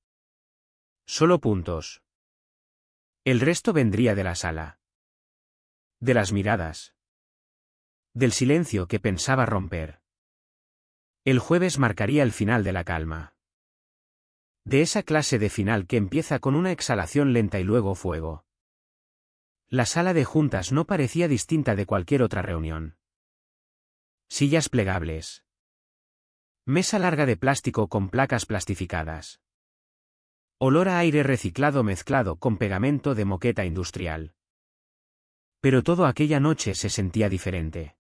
S1: Solo puntos. El resto vendría de la sala. De las miradas. Del silencio que pensaba romper. El jueves marcaría el final de la calma. De esa clase de final que empieza con una exhalación lenta y luego fuego. La sala de juntas no parecía distinta de cualquier otra reunión. Sillas plegables. Mesa larga de plástico con placas plastificadas. Olor a aire reciclado mezclado con pegamento de moqueta industrial. Pero todo aquella noche se sentía diferente.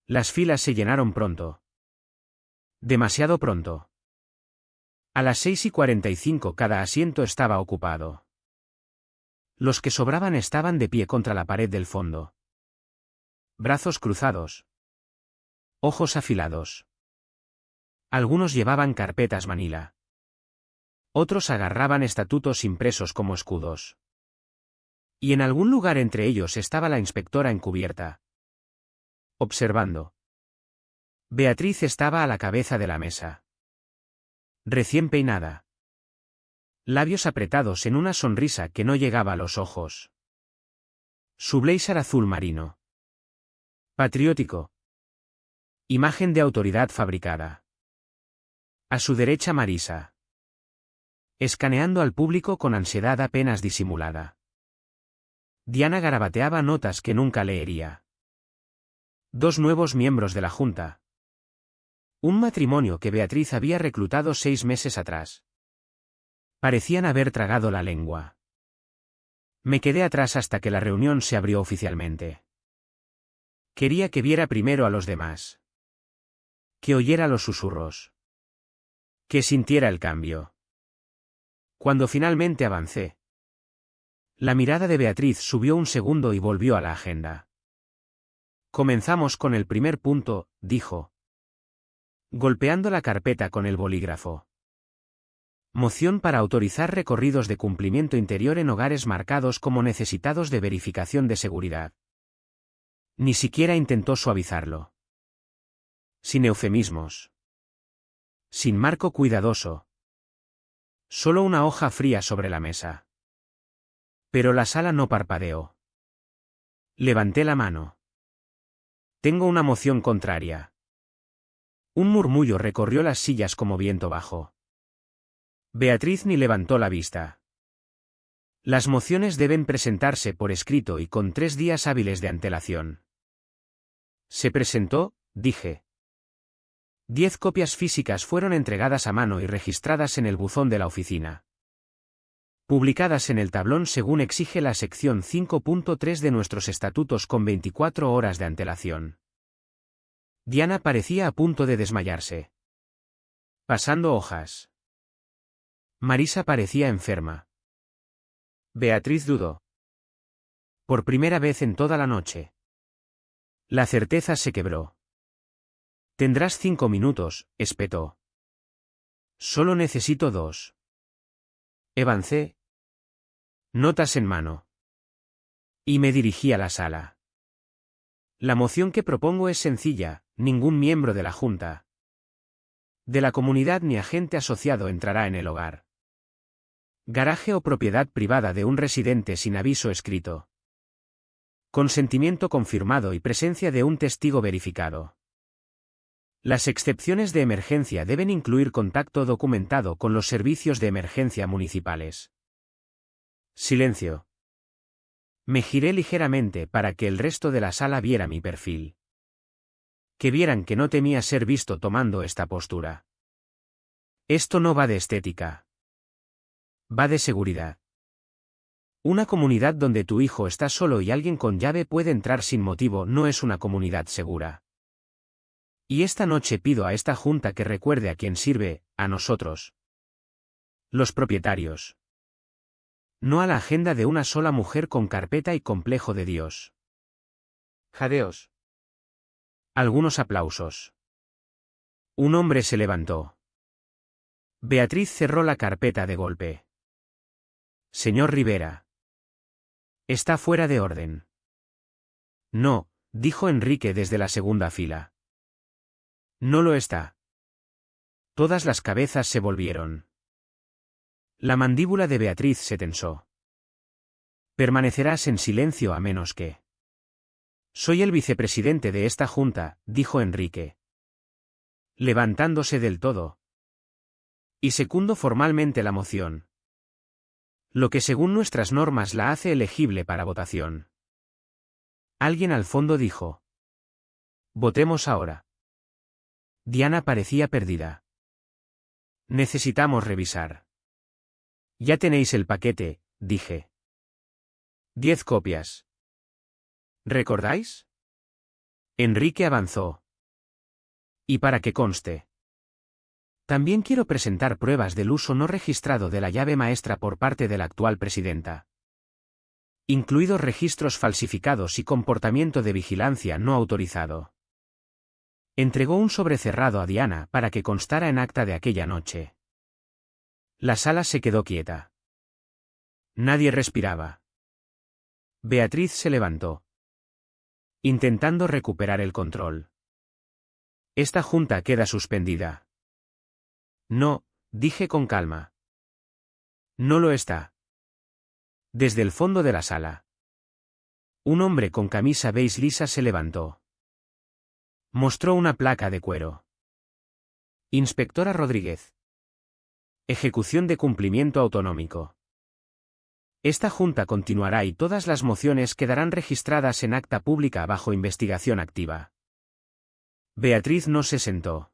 S1: Las filas se llenaron pronto. Demasiado pronto. A las 6:45 cada asiento estaba ocupado. Los que sobraban estaban de pie contra la pared del fondo. Brazos cruzados. Ojos afilados. Algunos llevaban carpetas manila. Otros agarraban estatutos impresos como escudos. Y en algún lugar entre ellos estaba la inspectora encubierta. Observando. Beatriz estaba a la cabeza de la mesa. Recién peinada. Labios apretados en una sonrisa que no llegaba a los ojos. Su blazer azul marino. Patriótico. Imagen de autoridad fabricada. A su derecha Marisa. Escaneando al público con ansiedad apenas disimulada. Diana garabateaba notas que nunca leería. 2 nuevos miembros de la Junta. Un matrimonio que Beatriz había reclutado 6 meses atrás. Parecían haber tragado la lengua. Me quedé atrás hasta que la reunión se abrió oficialmente. Quería que viera primero a los demás. Que oyera los susurros. Que sintiera el cambio. Cuando finalmente avancé. La mirada de Beatriz subió un segundo y volvió a la agenda. Comenzamos con el primer punto, dijo. golpeando la carpeta con el bolígrafo. Moción para autorizar recorridos de cumplimiento interior en hogares marcados como necesitados de verificación de seguridad. Ni siquiera intentó suavizarlo. Sin eufemismos. Sin marco cuidadoso. Solo una hoja fría sobre la mesa. Pero la sala no parpadeó. Levanté la mano. Tengo una moción contraria. Un murmullo recorrió las sillas como viento bajo. Beatriz ni levantó la vista. Las mociones deben presentarse por escrito y con 3 días hábiles de antelación. Se presentó, dije. 10 copias físicas fueron entregadas a mano y registradas en el buzón de la oficina. Publicadas en el tablón según exige la sección 5.3 de nuestros estatutos con 24 horas de antelación. Diana parecía a punto de desmayarse. Pasando hojas. Marisa parecía enferma. Beatriz dudó. Por primera vez en toda la noche. La certeza se quebró. Tendrás 5 minutos, espetó. Solo necesito 2. Avancé. Notas en mano. Y me dirigí a la sala. La moción que propongo es sencilla, ningún miembro de la Junta, de la comunidad ni agente asociado entrará en el hogar. Garaje o propiedad privada de un residente sin aviso escrito. Consentimiento confirmado y presencia de un testigo verificado. Las excepciones de emergencia deben incluir contacto documentado con los servicios de emergencia municipales. Silencio. Me giré ligeramente para que el resto de la sala viera mi perfil. Que vieran que no temía ser visto tomando esta postura. Esto no va de estética. Va de seguridad. Una comunidad donde tu hijo está solo y alguien con llave puede entrar sin motivo no es una comunidad segura. Y esta noche pido a esta junta que recuerde a quien sirve, a nosotros. Los propietarios. No a la agenda de una sola mujer con carpeta y complejo de Dios. Jadeos. Algunos aplausos. Un hombre se levantó. Beatriz cerró la carpeta de golpe. Señor Rivera. Está fuera de orden. No, dijo Enrique desde la segunda fila. No lo está. Todas las cabezas se volvieron. La mandíbula de Beatriz se tensó. Permanecerás en silencio a menos que. Soy el vicepresidente de esta junta, dijo Enrique. Levantándose del todo. Y secundo formalmente la moción. Lo que según nuestras normas la hace elegible para votación. Alguien al fondo dijo. Votemos ahora. Diana parecía perdida. Necesitamos revisar. Ya tenéis el paquete, dije. 10 copias. ¿Recordáis? Enrique avanzó. Y para que conste. También quiero presentar pruebas del uso no registrado de la llave maestra por parte de la actual presidenta. Incluidos registros falsificados y comportamiento de vigilancia no autorizado. Entregó un sobre cerrado a Diana para que constara en acta de aquella noche. La sala se quedó quieta. Nadie respiraba. Beatriz se levantó. Intentando recuperar el control. Esta junta queda suspendida. No, dije con calma. No lo está. Desde el fondo de la sala. Un hombre con camisa beige lisa se levantó. Mostró una placa de cuero. Inspectora Rodríguez. Ejecución de cumplimiento autonómico. Esta junta continuará y todas las mociones quedarán registradas en acta pública bajo investigación activa. Beatriz no se sentó.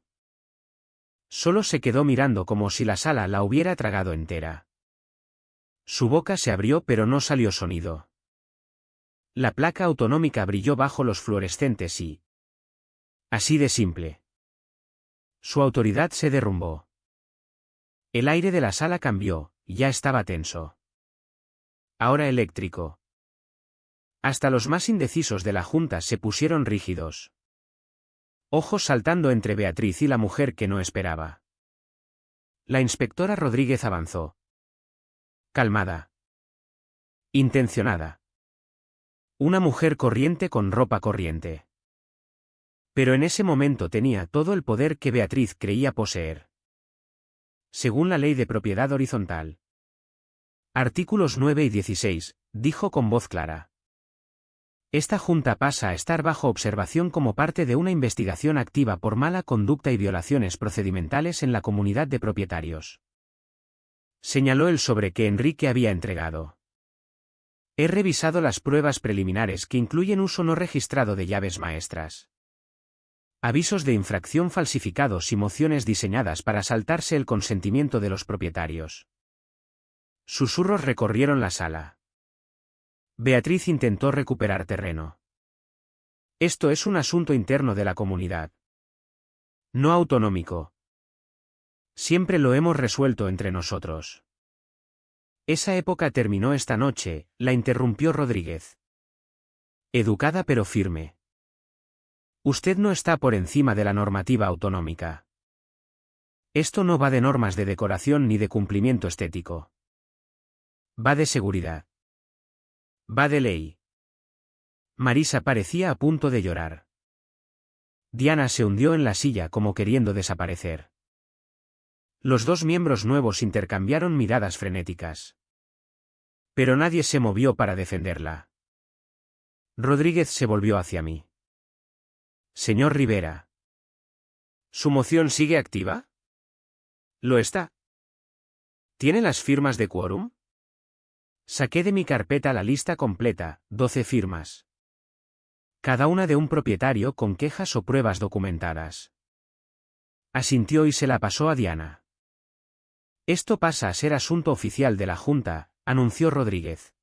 S1: Solo se quedó mirando como si la sala la hubiera tragado entera. Su boca se abrió pero no salió sonido. La placa autonómica brilló bajo los fluorescentes y... así de simple. Su autoridad se derrumbó. El aire de la sala cambió, ya estaba tenso. Ahora eléctrico. Hasta los más indecisos de la junta se pusieron rígidos. ojos saltando entre Beatriz y la mujer que no esperaba. La inspectora Rodríguez avanzó. Calmada. Intencionada. Una mujer corriente con ropa corriente. Pero en ese momento tenía todo el poder que Beatriz creía poseer. Según la ley de propiedad horizontal. Artículos 9 y 16, dijo con voz clara. Esta junta pasa a estar bajo observación como parte de una investigación activa por mala conducta y violaciones procedimentales en la comunidad de propietarios. Señaló el sobre que Enrique había entregado. He revisado las pruebas preliminares que incluyen uso no registrado de llaves maestras. Avisos de infracción falsificados y mociones diseñadas para saltarse el consentimiento de los propietarios. Susurros recorrieron la sala. Beatriz intentó recuperar terreno. Esto es un asunto interno de la comunidad. No autonómico. Siempre lo hemos resuelto entre nosotros. Esa época terminó esta noche, la interrumpió Rodríguez. Educada pero firme. Usted no está por encima de la normativa autonómica. Esto no va de normas de decoración ni de cumplimiento estético. Va de seguridad. Va de ley. Marisa parecía a punto de llorar. Diana se hundió en la silla como queriendo desaparecer. Los dos miembros nuevos intercambiaron miradas frenéticas. Pero nadie se movió para defenderla. Rodríguez se volvió hacia mí. Señor Rivera. ¿Su moción sigue activa? Lo está. ¿Tiene las firmas de quórum? Saqué de mi carpeta la lista completa, 12 firmas. Cada una de un propietario con quejas o pruebas documentadas. Asintió y se la pasó a Diana. Esto pasa a ser asunto oficial de la Junta, anunció Rodríguez.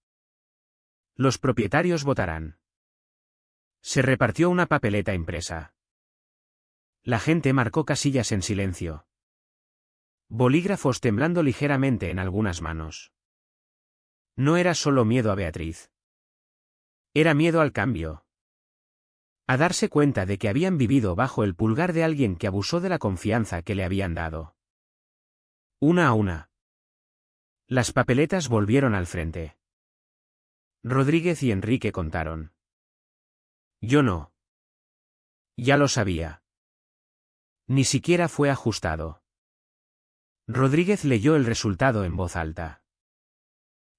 S1: Los propietarios votarán. Se repartió una papeleta impresa. La gente marcó casillas en silencio. Bolígrafos temblando ligeramente en algunas manos. No era solo miedo a Beatriz. Era miedo al cambio. A darse cuenta de que habían vivido bajo el pulgar de alguien que abusó de la confianza que le habían dado. Una a una. Las papeletas volvieron al frente. Rodríguez y Enrique contaron. Yo no. Ya lo sabía. Ni siquiera fue ajustado. Rodríguez leyó el resultado en voz alta.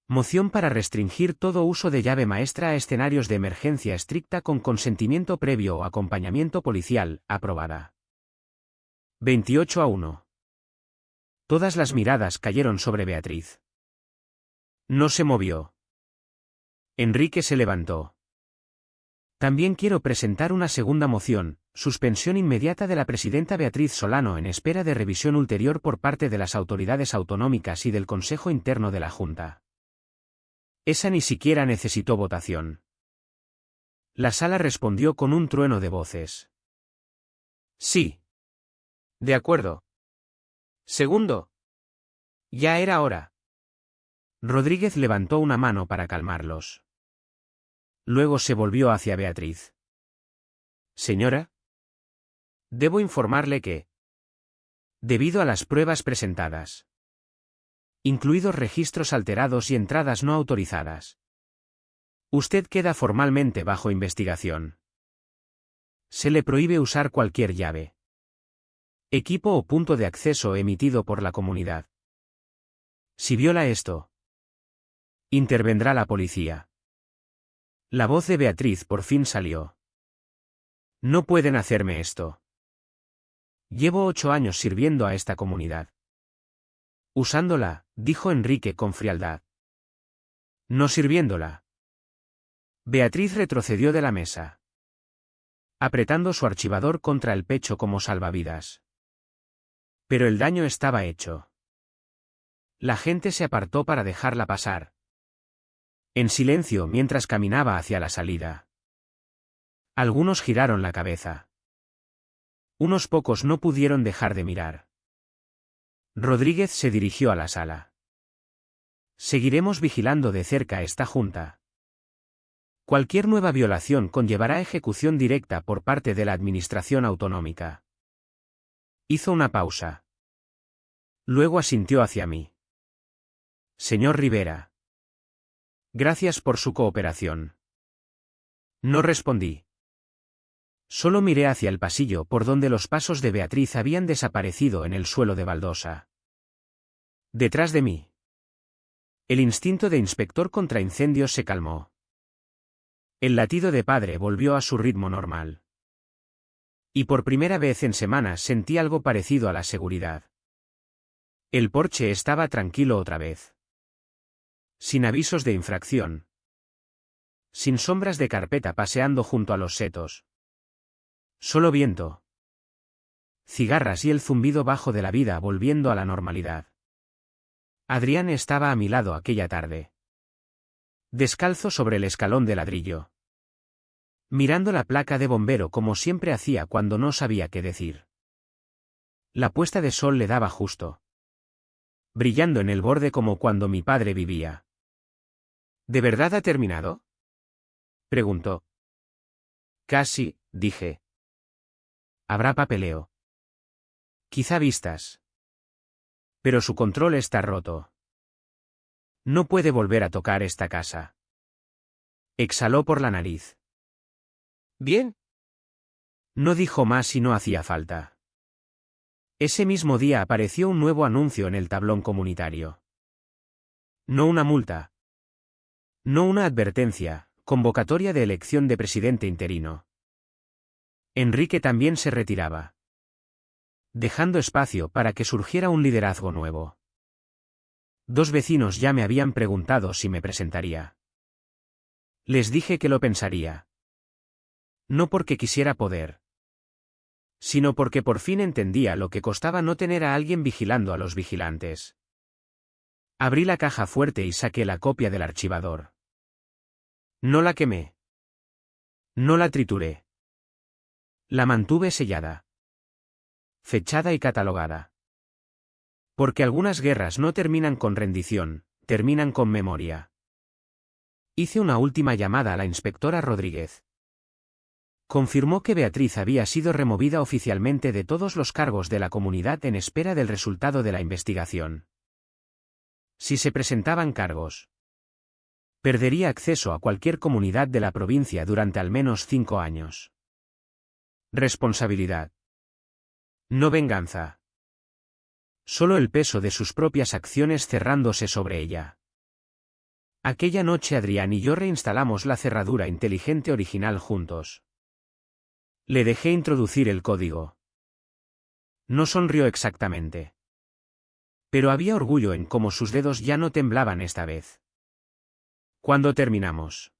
S1: Moción para restringir todo uso de llave maestra a escenarios de emergencia estricta con consentimiento previo o acompañamiento policial, aprobada. 28-1. Todas las miradas cayeron sobre Beatriz. No se movió. Enrique se levantó. También quiero presentar una segunda moción, suspensión inmediata de la presidenta Beatriz Solano en espera de revisión ulterior por parte de las autoridades autonómicas y del Consejo Interno de la Junta. Esa ni siquiera necesitó votación. La sala respondió con un trueno de voces. Sí. De acuerdo. Segundo. Ya era hora. Rodríguez levantó una mano para calmarlos. Luego se volvió hacia Beatriz. Señora. Debo informarle que, debido a las pruebas presentadas, incluidos registros alterados y entradas no autorizadas, usted queda formalmente bajo investigación. Se le prohíbe usar cualquier llave, equipo o punto de acceso emitido por la comunidad. Si viola esto, intervendrá la policía. La voz de Beatriz por fin salió. No pueden hacerme esto. Llevo 8 años sirviendo a esta comunidad. Usándola, dijo Enrique con frialdad. No sirviéndola. Beatriz retrocedió de la mesa, apretando su archivador contra el pecho como salvavidas. Pero el daño estaba hecho. La gente se apartó para dejarla pasar. En silencio mientras caminaba hacia la salida. Algunos giraron la cabeza. Unos pocos no pudieron dejar de mirar. Rodríguez se dirigió a la sala. Seguiremos vigilando de cerca esta junta. Cualquier nueva violación conllevará ejecución directa por parte de la Administración Autonómica. Hizo una pausa. Luego asintió hacia mí. Señor Rivera. Gracias por su cooperación. No respondí. Solo miré hacia el pasillo por donde los pasos de Beatriz habían desaparecido en el suelo de baldosa. Detrás de mí. El instinto de inspector contra incendios se calmó. El latido de padre volvió a su ritmo normal. Y por primera vez en semanas sentí algo parecido a la seguridad. El porche estaba tranquilo otra vez. Sin avisos de infracción. Sin sombras de carpeta paseando junto a los setos. Solo viento. Cigarras y el zumbido bajo de la vida volviendo a la normalidad. Adrián estaba a mi lado aquella tarde. Descalzo sobre el escalón de ladrillo. Mirando la placa de bombero como siempre hacía cuando no sabía qué decir. La puesta de sol le daba justo. Brillando en el borde como cuando mi padre vivía. ¿De verdad ha terminado?, preguntó. Casi, dije. Habrá papeleo. Quizá vistas. Pero su control está roto. No puede volver a tocar esta casa. Exhaló por la nariz. Bien. No dijo más y no hacía falta. Ese mismo día apareció un nuevo anuncio en el tablón comunitario. No una multa. No una advertencia, convocatoria de elección de presidente interino. Enrique también se retiraba. Dejando espacio para que surgiera un liderazgo nuevo. 2 vecinos ya me habían preguntado si me presentaría. Les dije que lo pensaría. No porque quisiera poder, sino porque por fin entendía lo que costaba no tener a alguien vigilando a los vigilantes. Abrí la caja fuerte y saqué la copia del archivador. No la quemé. No la trituré. La mantuve sellada. Fechada y catalogada. Porque algunas guerras no terminan con rendición, terminan con memoria. Hice una última llamada a la inspectora Rodríguez. Confirmó que Beatriz había sido removida oficialmente de todos los cargos de la comunidad en espera del resultado de la investigación. Si se presentaban cargos, perdería acceso a cualquier comunidad de la provincia durante al menos 5 años. Responsabilidad. No venganza. Solo el peso de sus propias acciones cerrándose sobre ella. Aquella noche Adrián y yo reinstalamos la cerradura inteligente original juntos. Le dejé introducir el código. No sonrió exactamente. Pero había orgullo en cómo sus dedos ya no temblaban esta vez. Cuando terminamos,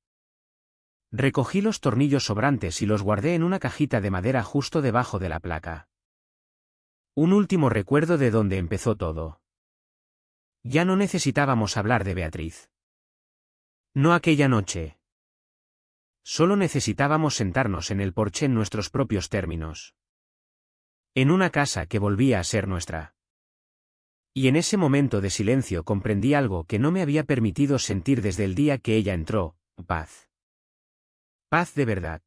S1: recogí los tornillos sobrantes y los guardé en una cajita de madera justo debajo de la placa. Un último recuerdo de donde empezó todo. Ya no necesitábamos hablar de Beatriz. No aquella noche. Solo necesitábamos sentarnos en el porche en nuestros propios términos. En una casa que volvía a ser nuestra. Y en ese momento de silencio comprendí algo que no me había permitido sentir desde el día que ella entró: paz. Paz de verdad.